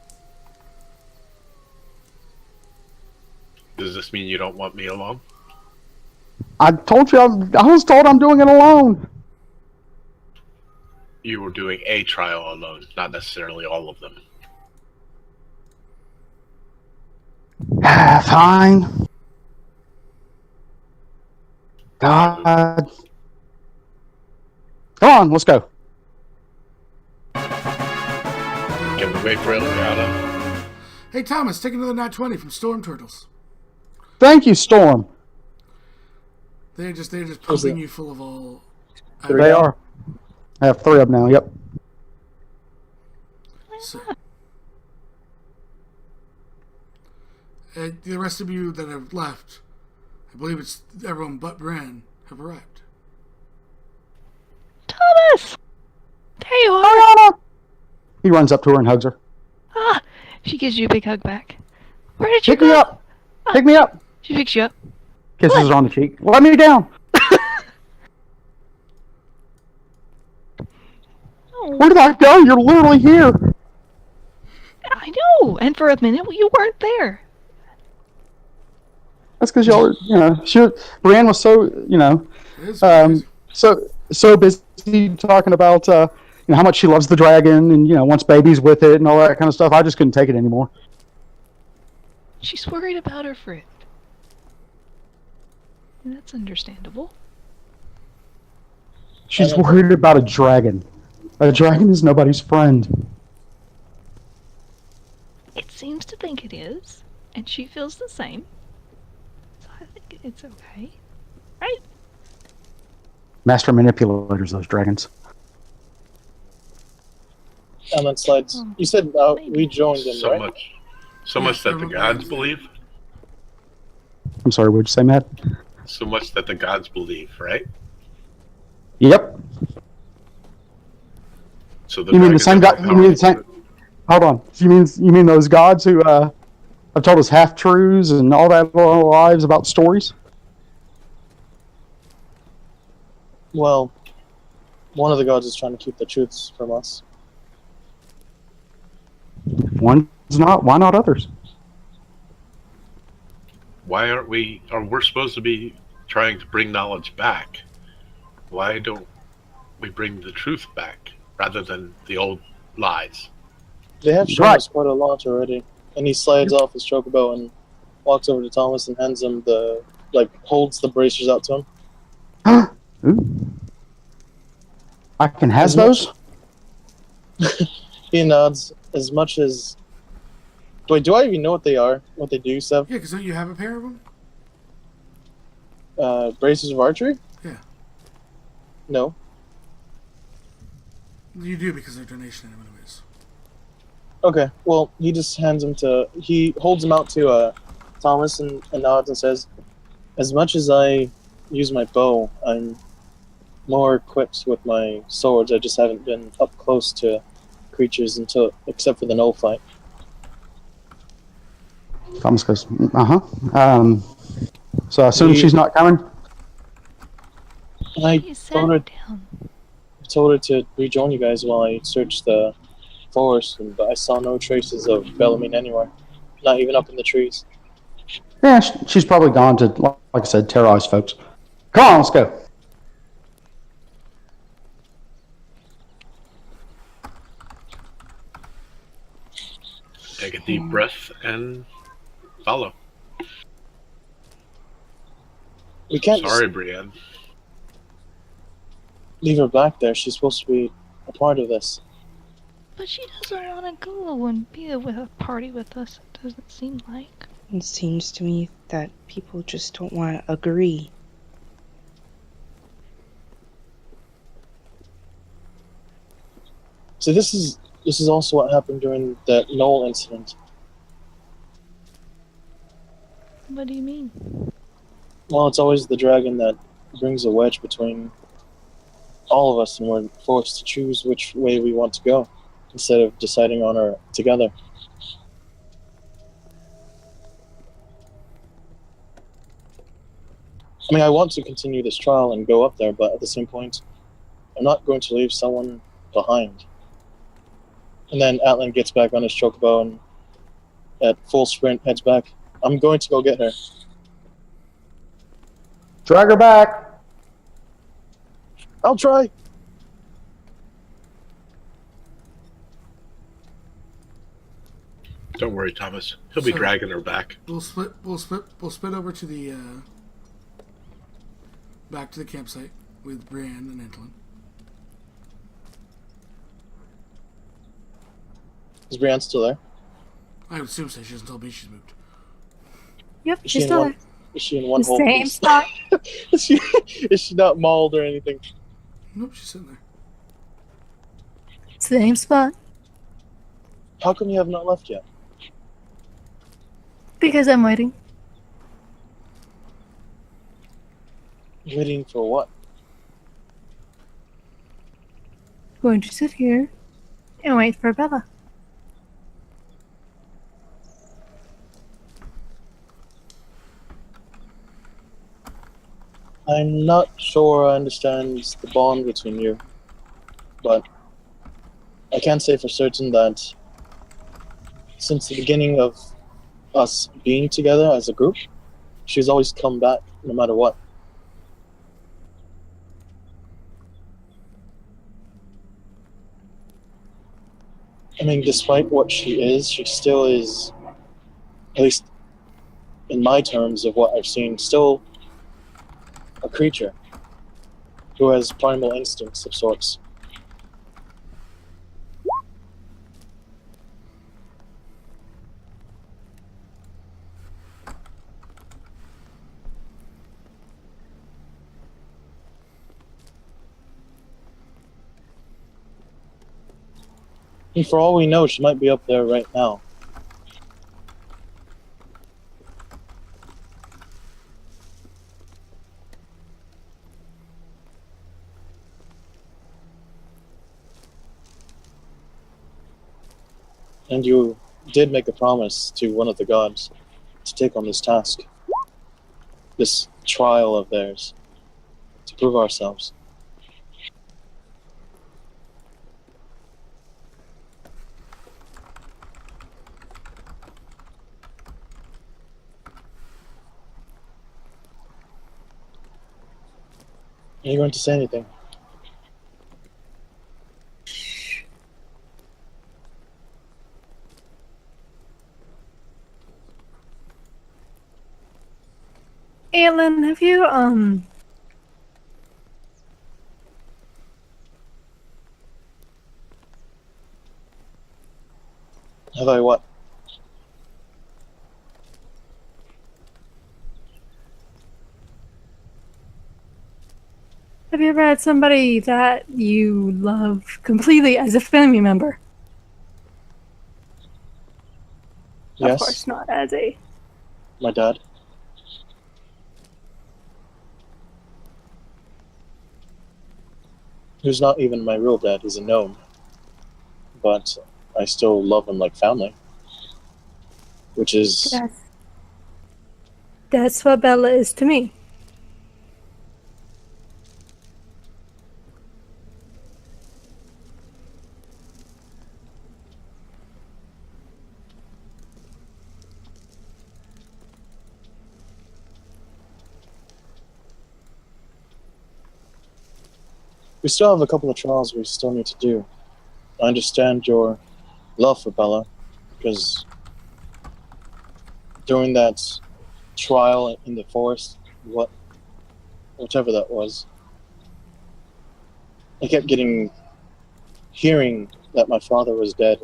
Does this mean you don't want me along? I told you, I was told I'm doing it alone. You were doing a trial alone, not necessarily all of them. Fine. God. Come on, let's go. Can we wait for Illiyanna? Hey Thomas, take another nat 20 from Storm Turtles. Thank you, Storm. They're just pumping you full of all. They are. I have 3 of them now. Yep. So, the rest of you that have left, I believe it's everyone but Breanne, have arrived. Thomas! There you are! He runs up to her and hugs her. Ah! She gives you a big hug back. Where did you Pick go? me up! Pick me up! She picks you up. Kisses her on the cheek. Let me down! Oh, Where did I go? You're literally here! I know! And for a minute, you weren't there. That's because y'all are, Breanne was so, It is crazy. so busy talking about, how much she loves the dragon and, wants babies with it and all that kind of stuff. I just couldn't take it anymore. She's worried about her friend. That's understandable. She's worried about a dragon. A dragon is nobody's friend. It seems to think it is, and she feels the same. So I think it's okay. Right? Master manipulators, those dragons. And then slides. You said we joined in, So right? much that the gods believe. I'm sorry, what'd you say, Matt? So much that the gods believe, right? Yep. So You mean the same god? You mean the same? Hold on. You mean those gods who have told us half truths and all that lies about stories? Well, one of the gods is trying to keep the truths from us. One's not. Why not others? Why aren't we? Or we're supposed to be trying to bring knowledge back. Why don't we bring the truth back rather than the old lies? They have shown us quite a lot already. And he slides off his chocobo and walks over to Thomas and hands him holds the bracers out to him. Ooh. I can have those? He nods as much as... Wait, do I even know what they are? What they do, Seb? Yeah, because don't you have a pair of them? Bracers of archery? Yeah. No. You do because they're donation anyways. Okay, well, he just hands them to... He holds them out to Thomas and nods and says, as much as I use my bow, I'm more equipped with my swords. I just haven't been up close to creatures except for the Null fight. Thomas goes, so I assume she's not coming? I told her to rejoin you guys while I searched the forest, but I saw no traces of Bellarmine anywhere. Not even up in the trees. Yeah, she's probably gone to, like I said, terrorize folks. Come on, let's go. Take a deep breath and follow. We can't Sorry, Breanne. leave her back there. She's supposed to be a part of this. But she doesn't want to go and be with a party with us, it doesn't seem like. It seems to me that people just don't want to agree. So this is also what happened during the Knoll incident. What do you mean? Well, it's always the dragon that brings a wedge between all of us, and we're forced to choose which way we want to go instead of deciding on our together. I mean, I want to continue this trial and go up there, but at the same point, I'm not going to leave someone behind. And then Antlyn gets back on his chocobo and at full sprint heads back. I'm going to go get her. Drag her back. I'll try. Don't worry, Thomas. He'll be dragging her back. We'll split over to the back to the campsite with Breanne and Antlyn. Is Breanne still there? I would assume so. She hasn't told me she's moved. Yep, Is she's she in still one? there. Is she in one The hole? same piece? spot. Is she not mauled or anything? Nope, she's sitting there. Same spot. How come you have not left yet? Because I'm waiting. Waiting for what? Going to sit here and wait for Bella. I'm not sure I understand the bond between you, but I can say for certain that since the beginning of us being together as a group, she's always come back no matter what. I mean, despite what she still is, at least in my terms of what I've seen, still a creature who has primal instincts of sorts. And for all we know, she might be up there right now. And you did make a promise to one of the gods to take on this task, this trial of theirs, to prove ourselves. Are you going to say anything? Antlyn, have you Have I what? have you ever had somebody that you love completely as a family member? Yes. Of course not as a... My dad. Who's not even my real dad, he's a gnome. But I still love him like family. Which is... That's what Bella is to me. We still have a couple of trials we still need to do. I understand your love for Bella, because during that trial in the forest, whatever that was, I kept hearing that my father was dead,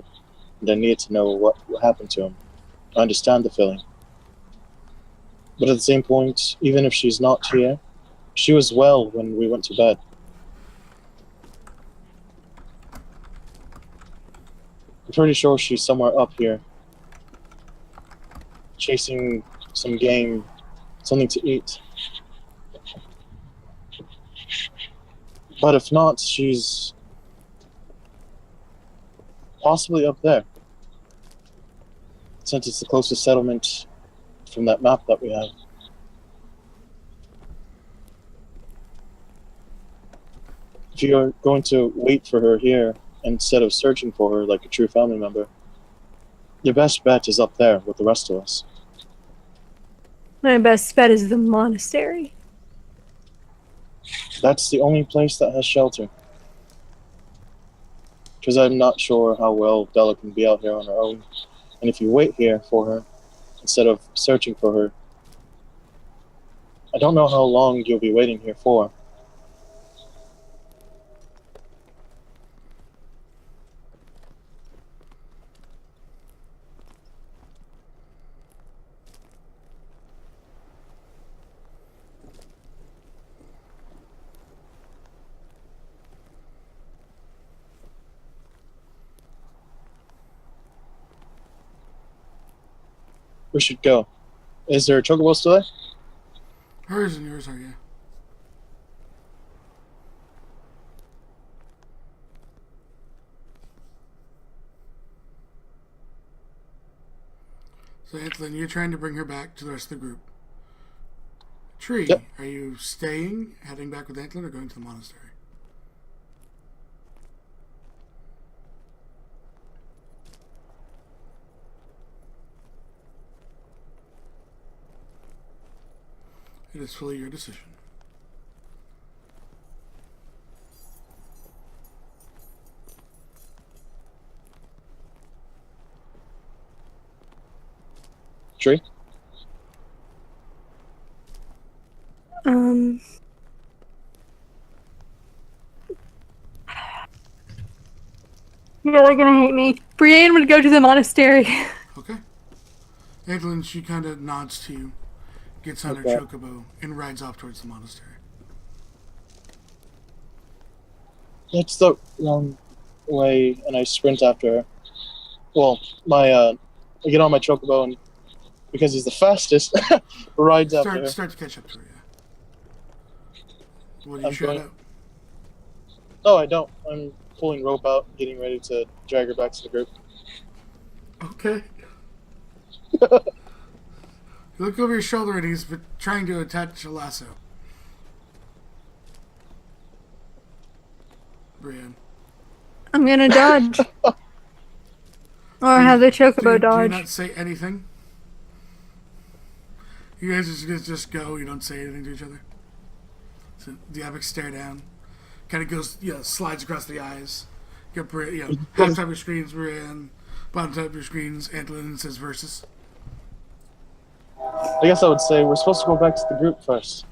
and I needed to know what happened to him. I understand the feeling. But at the same point, even if she's not here, she was well when we went to bed. I'm pretty sure she's somewhere up here, chasing some game, something to eat. But if not, she's possibly up there, since it's the closest settlement from that map that we have. If you're going to wait for her here instead of searching for her like a true family member, your best bet is up there with the rest of us. My best bet is the monastery. That's the only place that has shelter. Because I'm not sure how well Bella can be out here on her own. And if you wait here for her, instead of searching for her, I don't know how long you'll be waiting here for. We should go. Is there a chocobo still there? Hers and yours are, yeah. So, Antlyn, you're trying to bring her back to the rest of the group. Tree, Yep. Are you staying, heading back with Antlyn, or going to the monastery? It is fully your decision. Tree? Yeah, they're gonna hate me. Breanne would go to the monastery. Okay. Antlyn, she kind of nods to you, gets on her Okay. chocobo, and rides off towards the monastery. That's the wrong way, and I sprint after her. Well, I get on my chocobo, and because he's the fastest, rides after her. Start to catch up to her, yeah. What do you I'm shout going- out? No, I don't. I'm pulling rope out, getting ready to drag her back to the group. Okay. You look over your shoulder and he's trying to attach a lasso. Breanne. I'm gonna dodge. Or have the chocobo Do you dodge. not say anything? You guys just go, you don't say anything to each other. So the epic stare down. Kind of goes, slides across the eyes. You got, half time of your screens, Breanne. Bottom time of your screens, Antlyn says versus. I guess I would say we're supposed to go back to the group first.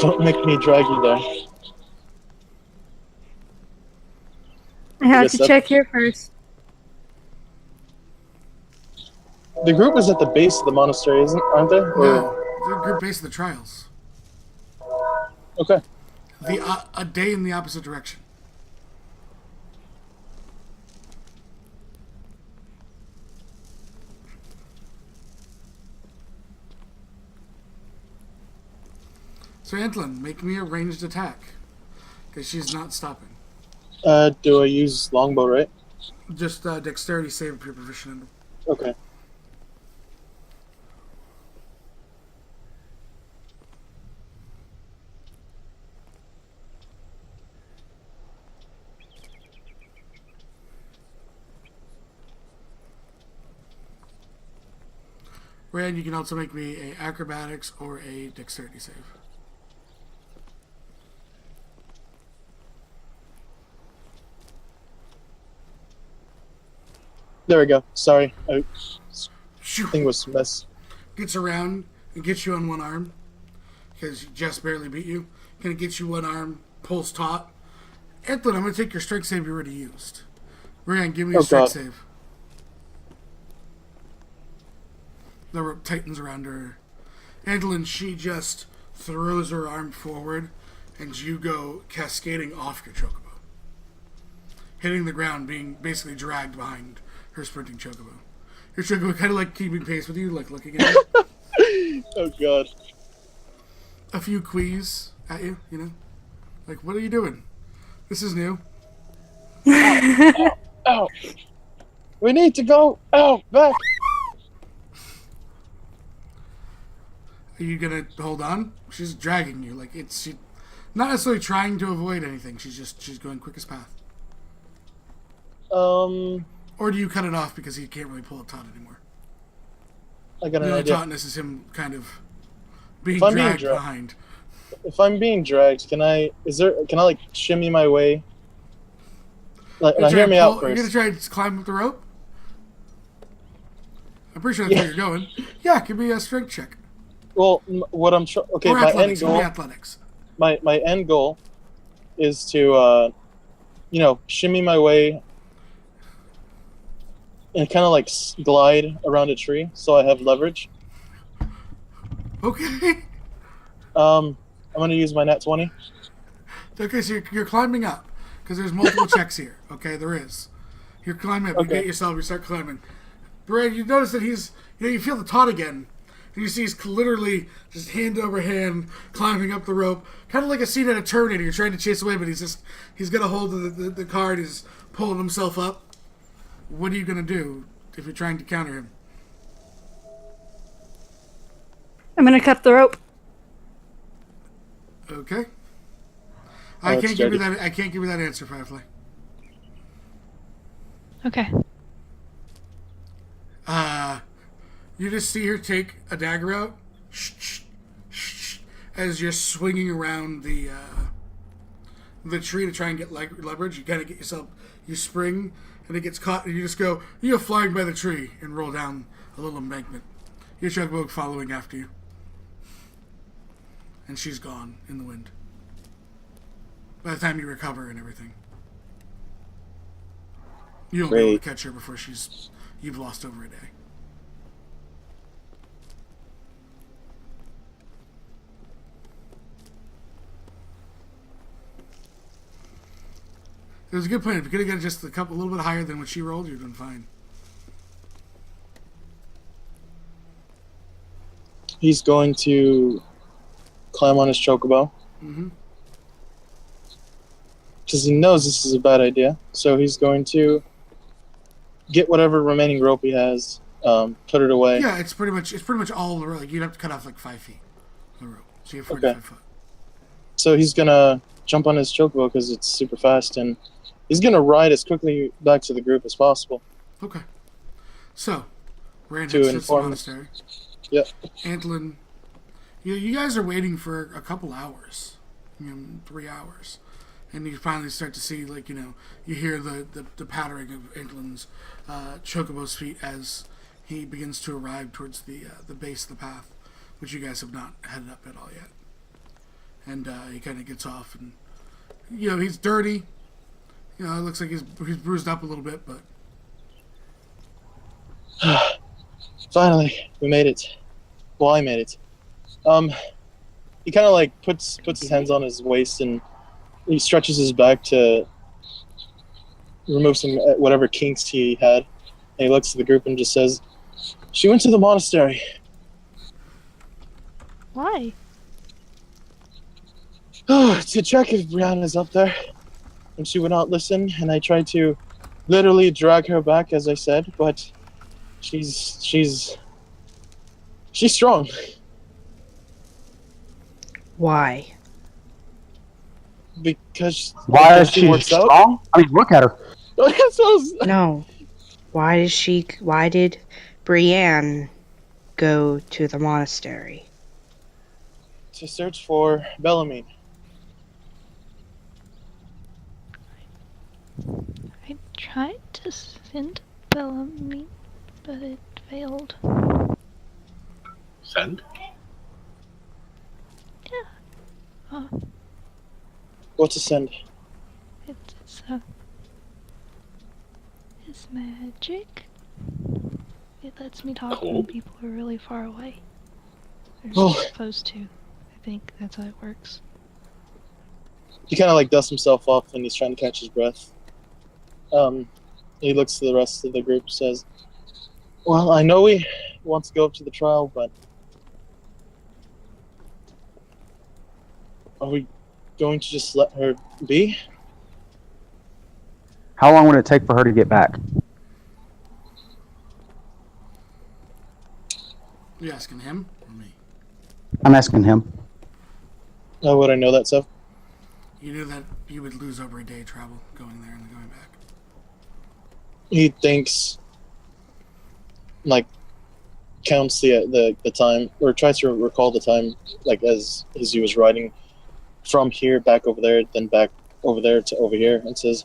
Don't make me drag you there. I have Yes, to sir. check here first. The group is at the base of the monastery, aren't they? No, the group base of the trials. Okay. A day in the opposite direction. So Antlyn, make me a ranged attack. Because she's not stopping. Do I use longbow, right? Just dexterity save if you're proficient in them. Okay. Breanne, you can also make me a acrobatics or a dexterity save. There we go. Sorry. Shoo. Thing was a mess. Gets around and gets you on one arm. Because Jess barely beat you. Kind of gets you one arm, pulls taut. Antlyn, I'm going to take your strength save you already used. Breanne, give me a strength God. save. The rope tightens around her. Antlyn, she just throws her arm forward, and you go cascading off your chocobo. Hitting the ground, being basically dragged behind her sprinting chocobo. Your chocobo kind of like keeping pace with you, like looking at you. Oh god. A few quees at you, Like, what are you doing? This is new. Ow! We need to go! Ow! Back! Are you gonna hold on? She's dragging you. Like, she not necessarily trying to avoid anything. She's going quickest path. Or do you cut it off because he can't really pull it taut anymore? I got The an only idea. tautness is him kind of being If I'm being dragged dra- behind. If I'm being dragged, can I like shimmy my way? Like, now hear me out You're gonna first. try to climb up the rope? I'm pretty sure that's where you're going. Yeah, give me a strength check. Well, what I'm okay. Or My end athletics. Give me goal. athletics. My end goal is to shimmy my way and kind of like glide around a tree so I have leverage. Okay. I'm gonna use my nat 20. Okay, so you're climbing up because there's multiple checks here. Okay, there is. You're climbing up. You Okay. get yourself. You start climbing. Breanne, you notice that he's. You feel the taut again, and you see he's literally just hand over hand climbing up the rope, kind of like a scene at a Terminator. You're trying to chase away, but he's got a hold of the card. He's pulling himself up. What are you gonna do if you're trying to counter him? I'm gonna cut the rope. Okay. Oh, I it's can't give you dirty. that. I can't give you that answer, Firefly. Okay. You just see her take a dagger out as you're swinging around the tree to try and get leverage. You gotta get yourself. You spring, and it gets caught, and you just go. You go flying by the tree and roll down a little embankment. Your Chocobo following after you, and she's gone in the wind. By the time you recover and everything, you don't be able to catch her before you've lost over a day. It was a good plan. If you could have got just a little bit higher than what she rolled, you're doing fine. He's going to climb on his chocobo. Mm-hmm. Because he knows this is a bad idea. So he's going to get whatever remaining rope he has, put it away. Yeah, it's pretty much all the rope. Like, you'd have to cut off like 5 feet of the rope. So you have 45 foot. So he's going to jump on his chocobo because it's super fast, and he's going to ride as quickly back to the group as possible. Okay. So, Breanne To heads to the inform- monastery. Yep. Antlyn, you guys are waiting for a couple hours. 3 hours. And you finally start to see, like, you hear the pattering of Antlyn's chocobo's feet as he begins to arrive towards the base of the path, which you guys have not headed up at all yet. And he kind of gets off, and he's dirty. It looks like he's bruised up a little bit, but Finally, we made it. Well, I made it. He kind of like puts his hands on his waist, and he stretches his back to remove some whatever kinks he had. And he looks at the group and just says, "She went to the monastery." Why? To check if Breanne is up there. And she would not listen, and I tried to literally drag her back, as I said, but she's strong. Why? Because Why is she works out. strong? I mean, look at her. No. Why did Breanne go to the monastery? To search for Bellarmine. I tried to send Bellamy, but it failed. Send? Yeah. What's a send? It's magic. It lets me talk Cool. when people are really far away. They're Oh. supposed to. I think that's how it works. He kind of like dusts himself off, and he's trying to catch his breath. He looks to the rest of the group and says, "Well, I know we want to go up to the trial, but are we going to just let her be?" How long would it take for her to get back? you asking him or me? I'm asking him. How would I know that stuff? You knew that you would lose over a day travel going there and going back. He thinks, like, counts the time, or tries to recall the time, like as he was riding from here back over there, then back over there to over here, and says,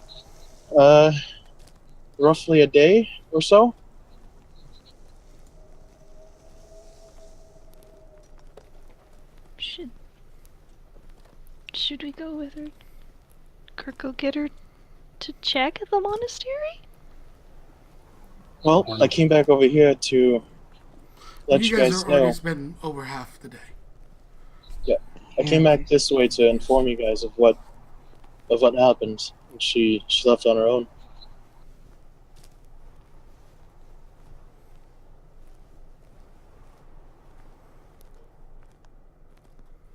roughly a day or so. Should we go with her? Go get her to check at the monastery? Well, I came back over here to let you guys have already know. spent over half the day. I came back this way to inform you guys of what happened. And she left on her own.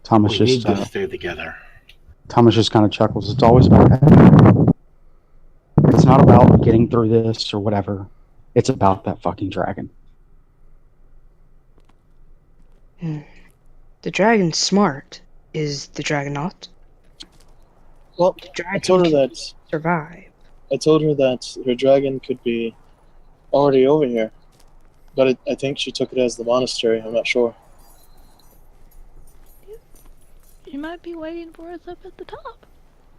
Thomas We need just to stay together. Thomas just kind of chuckles. It's always about that. It's not about getting through this or whatever. It's about that fucking dragon. The dragon's smart. Is the dragon not? Well, The I dragon told her can that survive. her dragon could be already over here. But I think she took it as the monastery. I'm not sure. She might be waiting for us up at the top.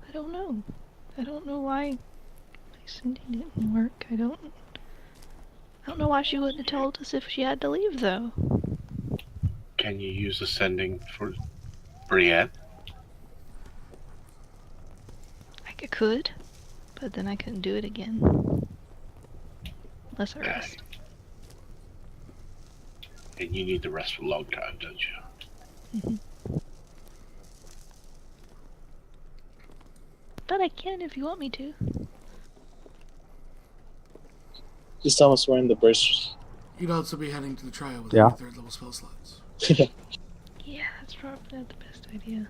I don't know. I don't know why my sending didn't work. I don't know why she wouldn't have told us if she had to leave, though. Can you use ascending for Breanne? I could, but then I couldn't do it again. Unless I rest. And you need to rest for a long time, don't you? Mm-hmm. But I can if you want me to. Just tell us we're in the brace. You'd also be heading to the trial with Yeah. your 3rd level spell slots. Yeah, that's probably not the best idea.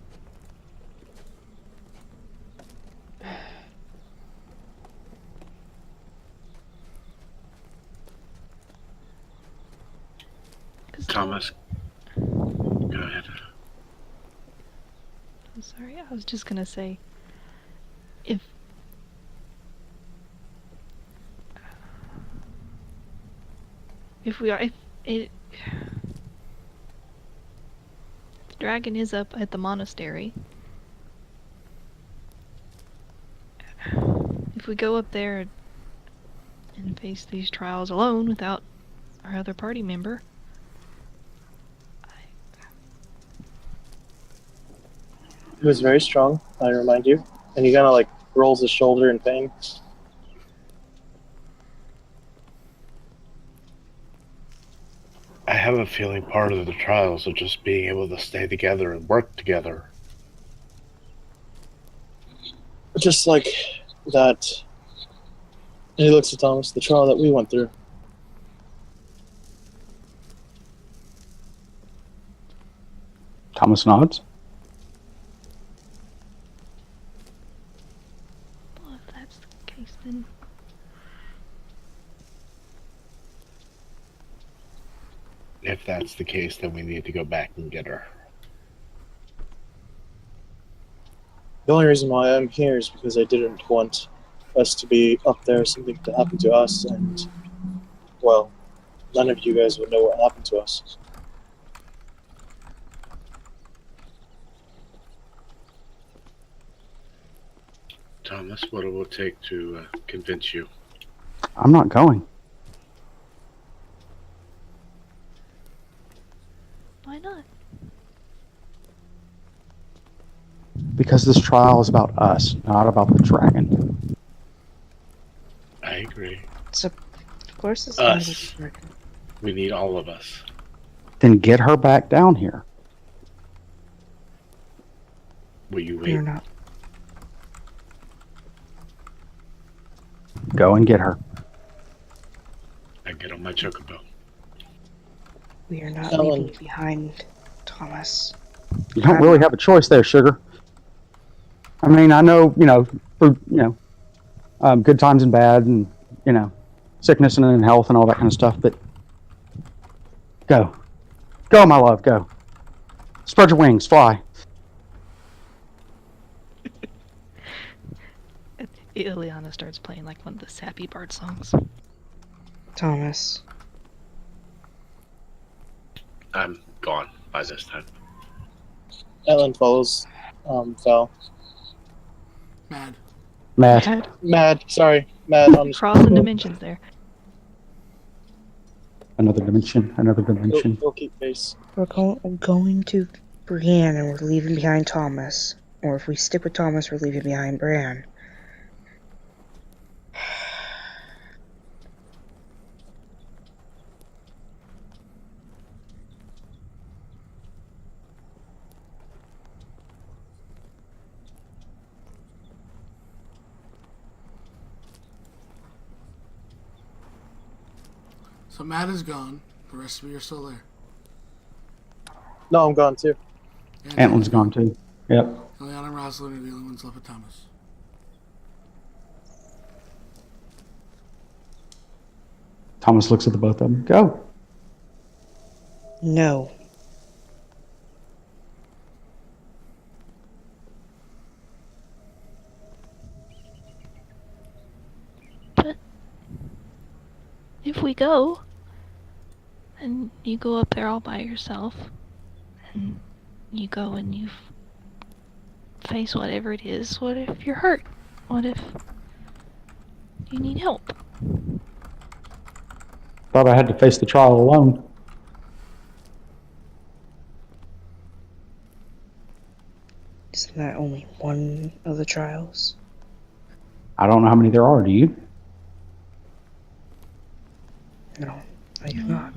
Thomas, go ahead. I'm sorry, I was just gonna say, if the dragon is up at the monastery. If we go up there and face these trials alone without our other party member, He was very strong, I remind you. And he kind of like rolls his shoulder in pain. I have a feeling part of the trials are just being able to stay together and work together. Just like that. And he looks at Thomas, the trial that we went through. Thomas nods. well, if that's the case, then If that's the case, then we need to go back and get her. The only reason why I'm here is because I didn't want us to be up there, something to happen to us, and, well, none of you guys would know what happened to us. Thomas, what it will take to convince you? I'm not going. why not? Because this trial is about us, not about the dragon. I agree. So, of course it's going to be Us. working. We need all of us. Then get her back down here. Will you We are wait? not. Go and get her. I get on my chocobo. We are not Ellen. leaving behind Thomas. You don't really have a choice there, sugar. I mean, I know, good times and bad, and sickness and health and all that kind of stuff. But go, my love, go. Spread your wings, fly. Illiyanna starts playing like one of the sappy bird songs. Thomas. I'm gone by this time. Antlyn follows Val. Mad. Matt. Mad, sorry. Mad on Crossing dimensions there. Another dimension. He'll keep pace. We're going to Breanne and we're leaving behind Thomas. Or if we stick with Thomas, we're leaving behind Breanne. So Matt is gone. The rest of you are still there. No, I'm gone too. And Antlyn's gone too. Yep. Illiyanna and Roselynn are the only ones left with Thomas. Thomas looks at the both of them. Go. No. But if we go, and you go up there all by yourself, and you go and you face whatever it is. What if you're hurt? What if you need help? Thought I had to face the trial alone. Isn't that only one of the trials? I don't know how many there are, do you? No, I do not.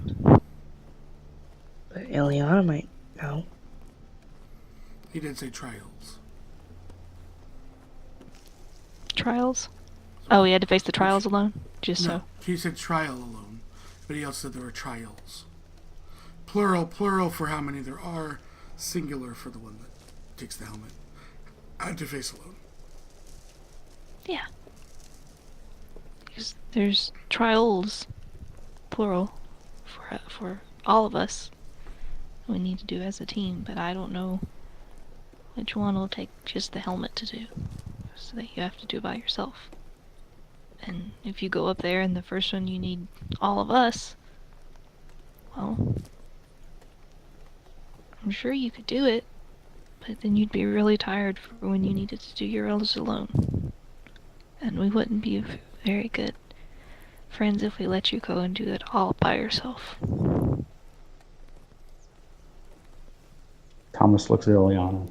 But Illiyanna might know. He did say trials. Trials? Oh, he had to face the trials alone? Just No, so. he said trial alone, but he also said there were trials. Plural for how many there are, singular for the one that takes the helmet. I had to face alone. Yeah. There's trials, plural, for all of us. We need to do as a team, but I don't know which one will take just the helmet to do, so that you have to do by yourself. And if you go up there and the first one you need all of us, well, I'm sure you could do it, but then you'd be really tired for when you needed to do yours alone. And we wouldn't be very good friends if we let you go and do it all by yourself. Thomas looks at Illiyanna.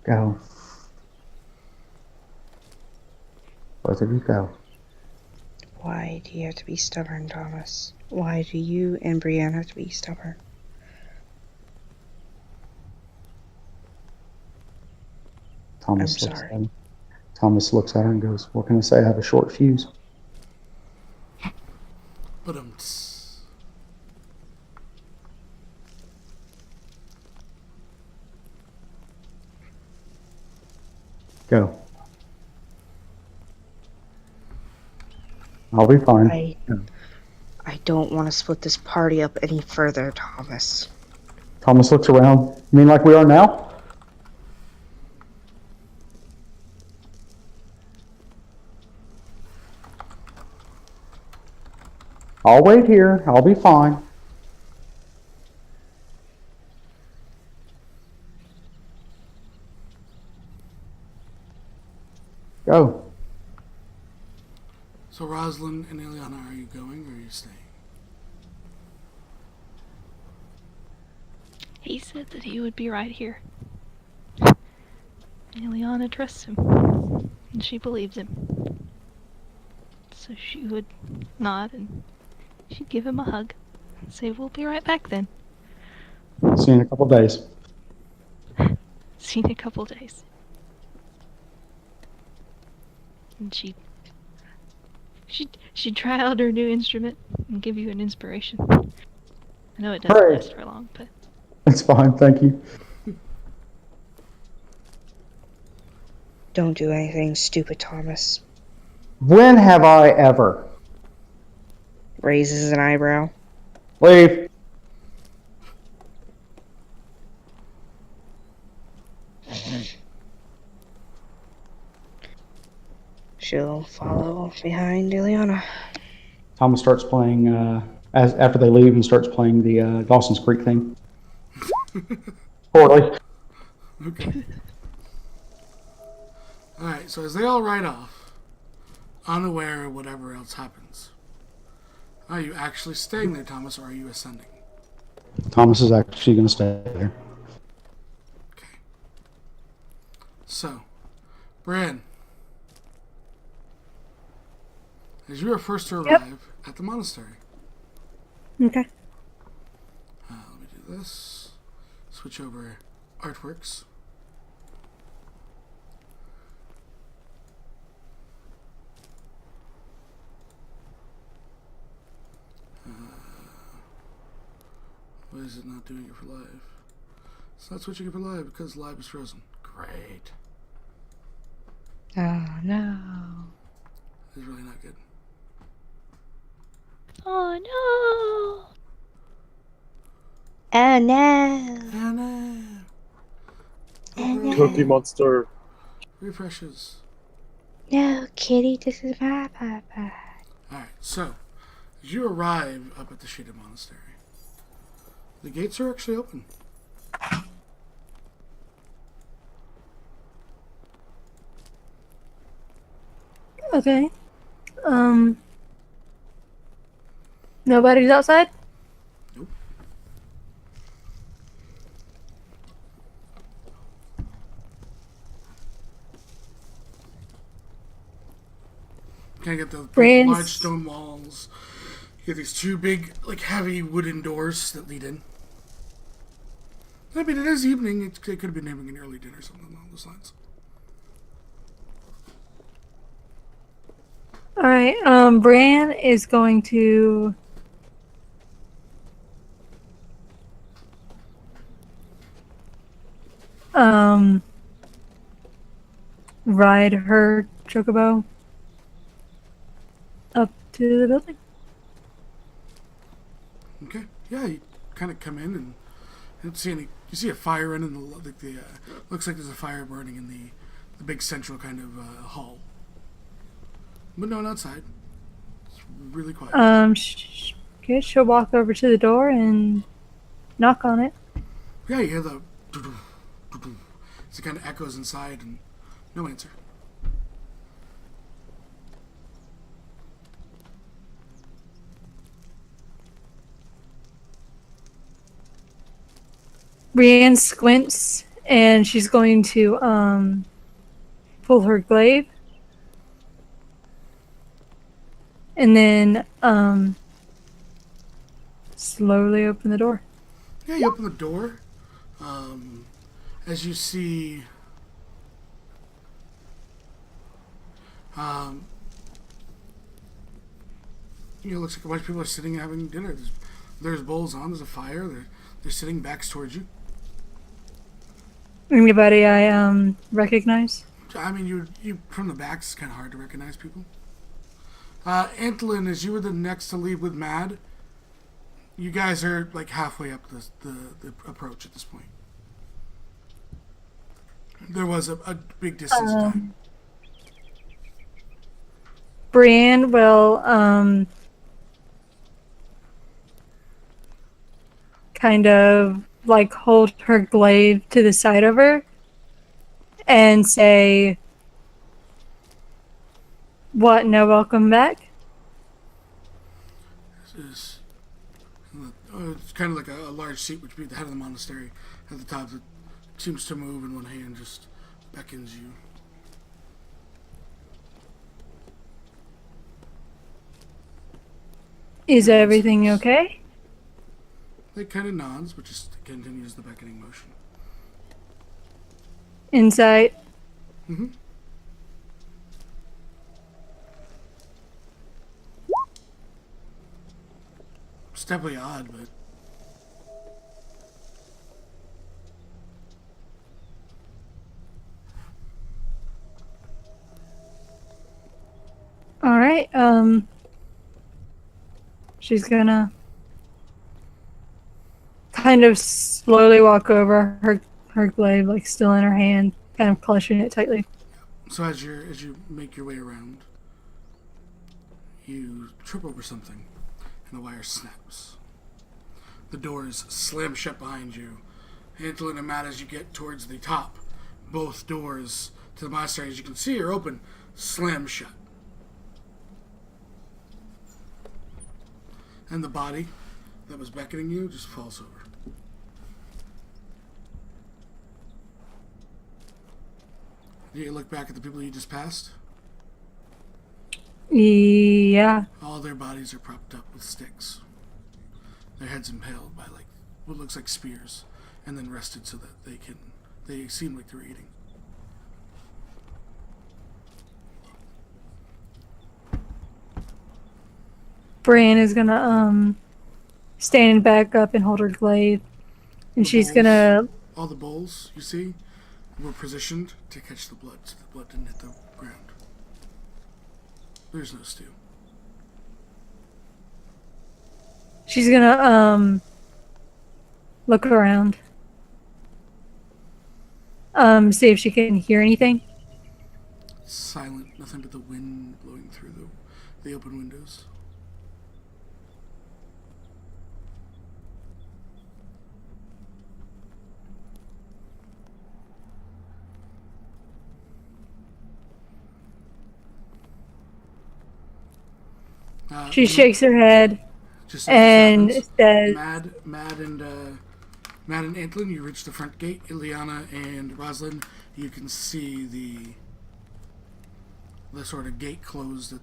Go. Both of you go. Why do you have to be stubborn, Thomas? Why do you and Breanne have to be stubborn? Thomas I'm looks sorry. at him. Thomas looks at her and goes, "What can I say? I have a short fuse." But Go. I'll be fine. I don't want to split this party up any further, Thomas. Thomas looks around. You mean like we are now? I'll wait here. I'll be fine. Go. so Roselynn and Illiyanna, are you going or are you staying? He said that he would be right here. Illiyanna trusts him, and she believes him. So she would nod and she'd give him a hug and say, "We'll be right back then." See you in a couple days. See you in a couple days. And she'd try out her new instrument and give you an inspiration. I know it doesn't Hooray. last for long, but It's fine, thank you. Don't do anything stupid, Thomas. When have I ever? Raises an eyebrow. Leave. She'll follow behind Illiyanna. Thomas starts playing, after they leave, he starts playing the Dawson's Creek theme. Poorly. Okay. Alright, so as they all ride off, unaware of whatever else happens, are you actually staying there, Thomas, or are you ascending? Thomas is actually going to stay there. Okay. So, Breanne, as you are first to arrive at the monastery. Okay. Let me do this. Switch over artworks. Why is it not doing it for live? It's not switching it for live because live is frozen. Great. Oh no. It's really not good. oh no! Oh no. Oh no! Oh no. Cookie Monster. Refreshes. No, kitty, this is my papa. Alright, so As you arrive up at the Shaded Monastery, the gates are actually open. Okay. Nobody's outside? Nope. Kind of get the Breanne's- large stone walls. You get these two big, like, heavy wooden doors that lead in. I mean, it is evening. It could have been having an early dinner or something along those lines. Alright, Breanne is going to ride her chocobo up to the building. Okay. Yeah, you kind of come in and you don't see any. You see a fire in the looks like there's a fire burning in the big central kind of hall. But no one outside. It's really quiet. Okay, she'll walk over to the door and knock on it. Yeah, you hear the as it kind of echoes inside and no answer. Breanne squints and she's going to pull her glaive and then slowly open the door. Yeah, you open the door. As you see, it looks like a bunch of people are sitting and having dinner. There's bowls on. There's a fire. They're sitting backs towards you. Anybody I recognize? I mean, you from the back, it's kind of hard to recognize people. Antlyn, as you were the next to leave with Maad, you guys are like halfway up the approach at this point. There was a big distance of time. Breanne will kind of like hold her glaive to the side of her and say, "What? No welcome back?" It's kind of like a large seat, which would be the head of the monastery at the top that seems to move in one hand, just beckons you. Is everything okay? It kind of nods, but just continues the beckoning motion. Insight. Mm-hmm. It's definitely odd, but All right. She's gonna kind of slowly walk over, her glaive like still in her hand, kind of clutching it tightly. so as you make your way around, you trip over something, and the wire snaps. The doors slam shut behind you. Antlyn and Maad, as you get towards the top, both doors to the monastery, as you can see, are open, slam shut. And the body that was beckoning you just falls over. You look back at the people you just passed. Yeah. All their bodies are propped up with sticks. Their heads impaled by like what looks like spears, and then rested so that they seem like they're eating. Breanne is gonna stand back up and hold her glaive, and The she's bowls- gonna all the bowls you see were positioned to catch the blood, so the blood didn't hit the ground. There's no stew. she's gonna look around, see if she can hear anything. Silent, nothing but the wind blowing through the open windows. She shakes her head Just and says, Maad and Antlyn, you reach the front gate. Illiyanna and Roselynn, you can see the sort of gate closed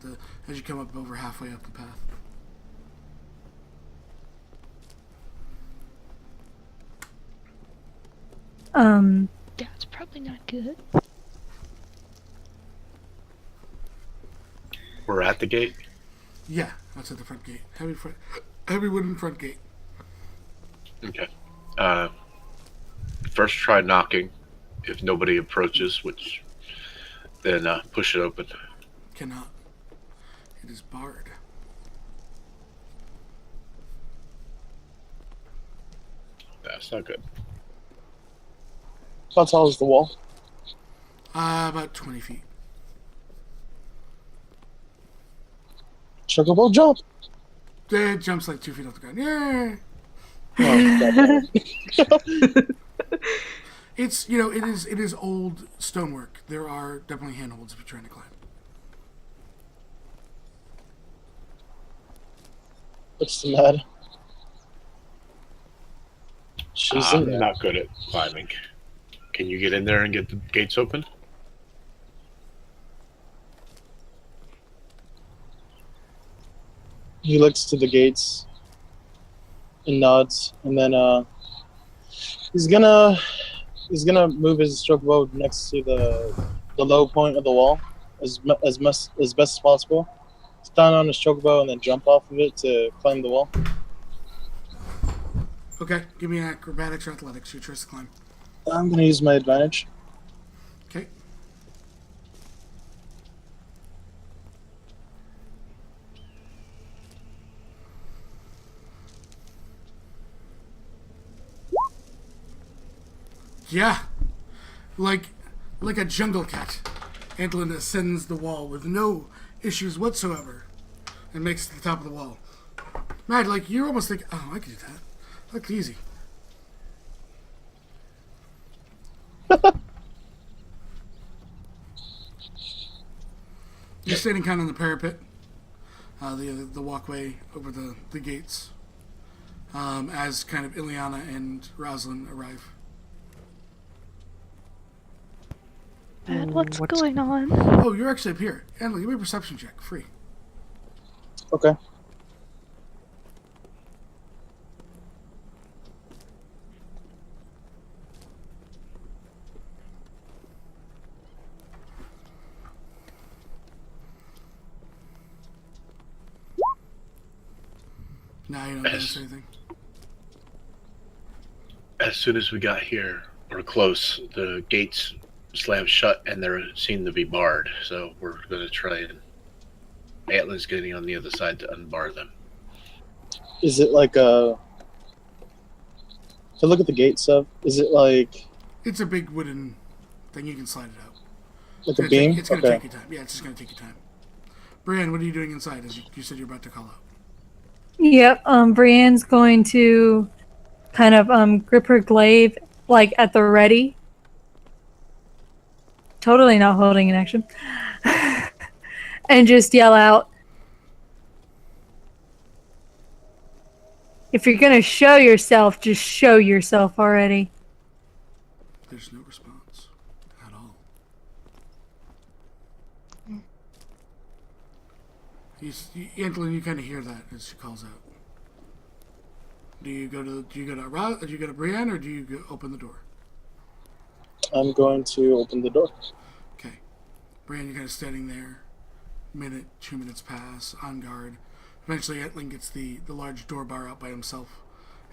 as you come up over halfway up the path. Yeah, it's probably not good. We're at the gate. Yeah, that's at the front gate. Heavy wooden front gate. Okay. First try knocking. If nobody approaches, then push it open. Cannot. It is barred. That's not good. How tall is the wall? About 20 feet. Chocobo jump! It jumps like 2 feet off the ground. Yeah. Oh, It's it is old stonework. There are definitely handholds if you're trying to climb. what's the matter? She's in I'm there. not good at climbing. Can you get in there and get the gates open? He looks to the gates and nods, and then he's gonna move his chocobo next to the low point of the wall as best as possible. Stand on his chocobo and then jump off of it to climb the wall. Okay, give me an acrobatics or athletics. Your choice to climb. I'm gonna use my advantage. Okay. Yeah, like a jungle cat, Antlyn ascends the wall with no issues whatsoever, and makes it to the top of the wall. Maad, like you're almost like, oh, I could do that. Look easy. You're standing kind of on the parapet, the walkway over the gates, as kind of Illiyanna and Roselynn arrive. Maad, what's going on? Oh, you're actually up here. Antlyn, give me a perception check, free. Okay. Nah, you don't notice anything. As soon as we got here, or close, the gates slammed shut and they seem to be barred. So we're going to try and... Antlyn's getting on the other side to unbar them. Is it like a... To look at the gate stuff, is it like... It's a big wooden thing. You can slide it out. Like a beam? It's going to take you time. Yeah, it's just going to take you time. Breanne, what are you doing inside? As you said you're about to call out. Yep, Breanne's going to kind of grip her glaive like at the ready. Totally not holding an action. And just yell out, if you're gonna show yourself, just show yourself already. There's no response at all. Antlyn, you kind of hear that as she calls out. Do you go to Breanne, or do you open the door? I'm going to open the door. Okay, Breanne, you're kind of standing there. Minute, 2 minutes pass, on guard. Eventually, Antlyn gets the large door bar out by himself,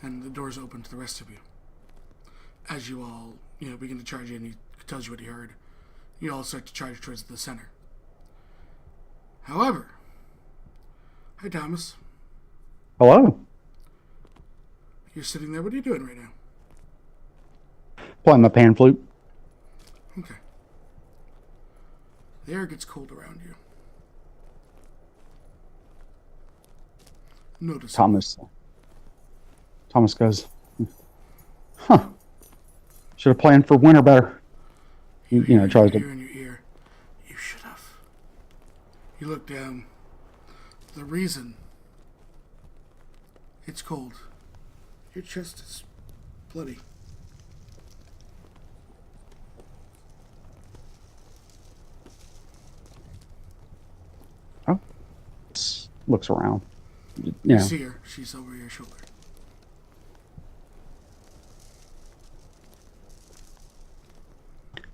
and the doors open to the rest of you. As you all, begin to charge in, he tells you what he heard. You all start to charge towards the center. However, hi Thomas. Hello. You're sitting there. What are you doing right now? Playing my pan flute. Okay. The air gets cold around you. Notice. Thomas goes, huh. Should have planned for winter better. Tries to. In your ear. You should have. You look down. The reason. It's cold. Your chest is bloody. Oh. Looks around. You Yeah. see her. She's over your shoulder.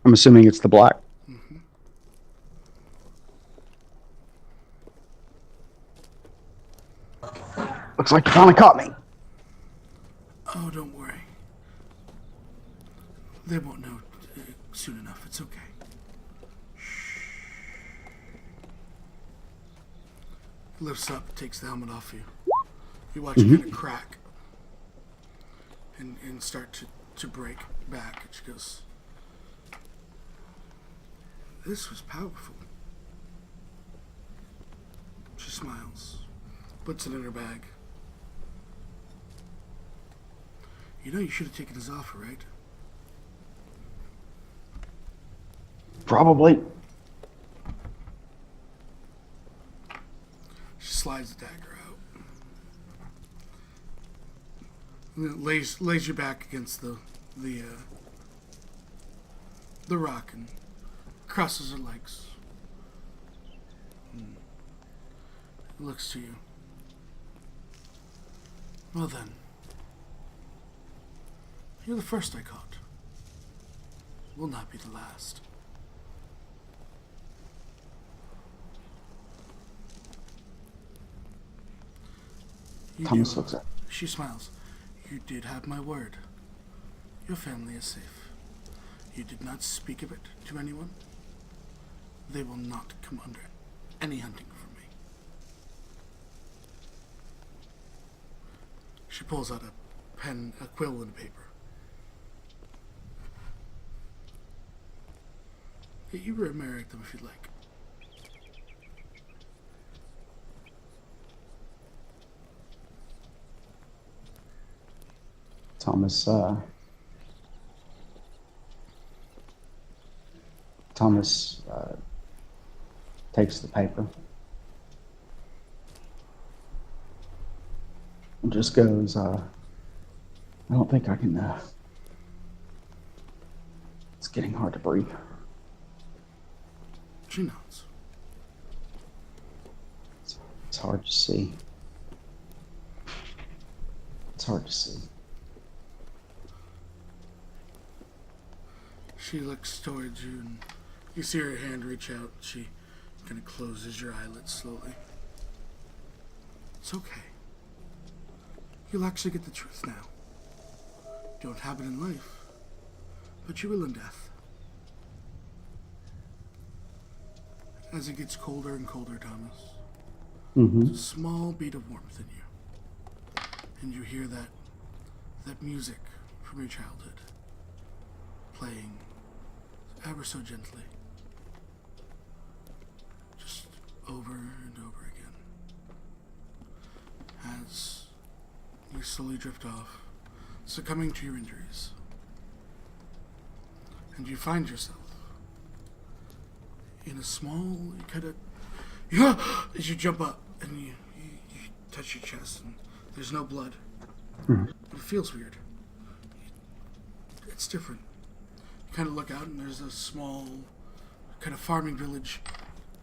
I'm assuming it's the black. Mm-hmm. Looks like you finally caught me. Oh, don't worry. They won't know soon enough. It's okay. He lifts up, takes the helmet off you. You watch it kind of crack and start to break back. And she goes, "This was powerful." She smiles, puts it in her bag. You know you should have taken his offer, right? Probably. She slides the dagger out. And then lays you back against the rock and crosses her legs. Looks to you. Well then. You're the first I caught. Will not be the last. Thomas looks at. She smiles. You did have my word. Your family is safe. You did not speak of it to anyone. They will not come under any hunting from me. She pulls out a pen, a quill, and a paper. You remarry them if you'd like. Thomas takes the paper and just goes, I don't think I can, it's getting hard to breathe. She nods. It's hard to see. It's hard to see. She looks towards you and you see her hand reach out. She kind of closes your eyelids slowly. It's okay. You'll actually get the truth now. You don't have it in life, but you will in death. As it gets colder and colder, Thomas, there's a small beat of warmth in you. And you hear that music from your childhood playing ever so gently. Just over and over again. As you slowly drift off, succumbing to your injuries. And you find yourself in a small, as you jump up and you touch your chest and there's no blood. It feels weird. It's different. You kind of look out and there's a small kind of farming village,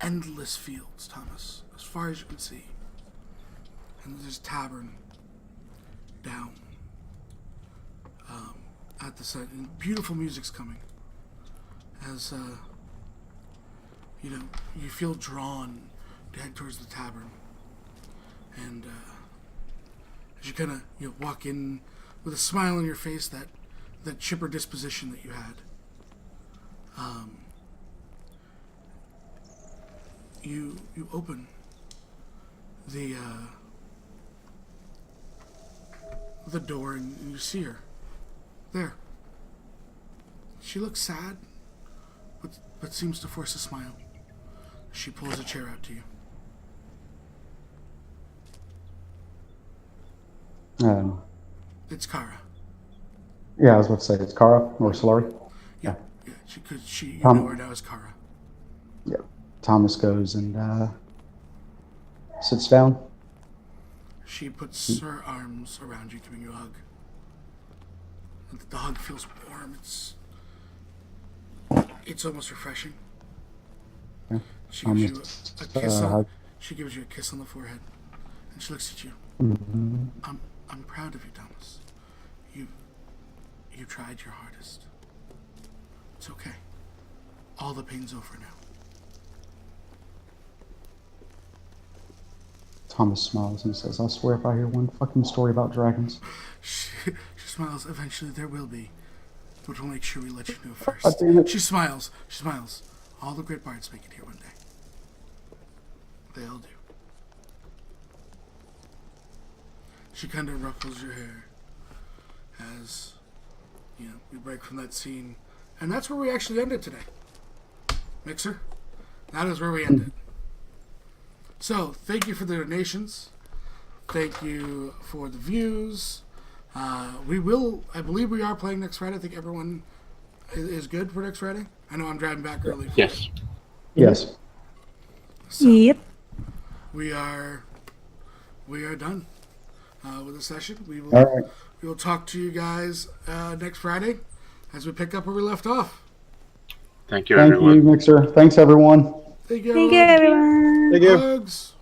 endless fields, Thomas, as far as you can see. And there's a tavern down at the side, and beautiful music's coming. As you feel drawn to head towards the tavern, and as you kind of walk in with a smile on your face, that chipper disposition that you had, you open the door and you see her there. She looks sad, but seems to force a smile. She pulls a chair out to you. It's Kara. Yeah, I was about to say it's Kara or Solari. Yeah. You know her now as Kara. Yeah. Thomas goes and Sits down. She puts her arms around you, giving you a hug. The hug feels warm. It's almost refreshing. Yeah. She gives you a kiss on. hug. She gives you a kiss on the forehead, and she looks at you. Mm-hmm. I'm proud of you, Thomas. You tried your hardest. It's okay. All the pain's over now. Thomas smiles and says, "I swear if I hear one fucking story about dragons." She smiles. Eventually there will be. But we'll make sure we let you know God first. damn it. She smiles. All the great bards make it here one day. They all do. She kind of ruffles your hair as, we break from that scene. And that's where we actually ended today. Mixer, that is where we ended. So, thank you for the donations. Thank you for the views. I believe we are playing next Friday. I think everyone is good for next Friday. I know I'm driving back early. Yes. Yes. So, Yep. we are done with the session. We All right. will talk to you guys next Friday as we pick up where we left off. Thank you, Thank everyone. you, Mixer. Thanks, everyone. Thank you. Thank you, everyone. Thank you. Hugs.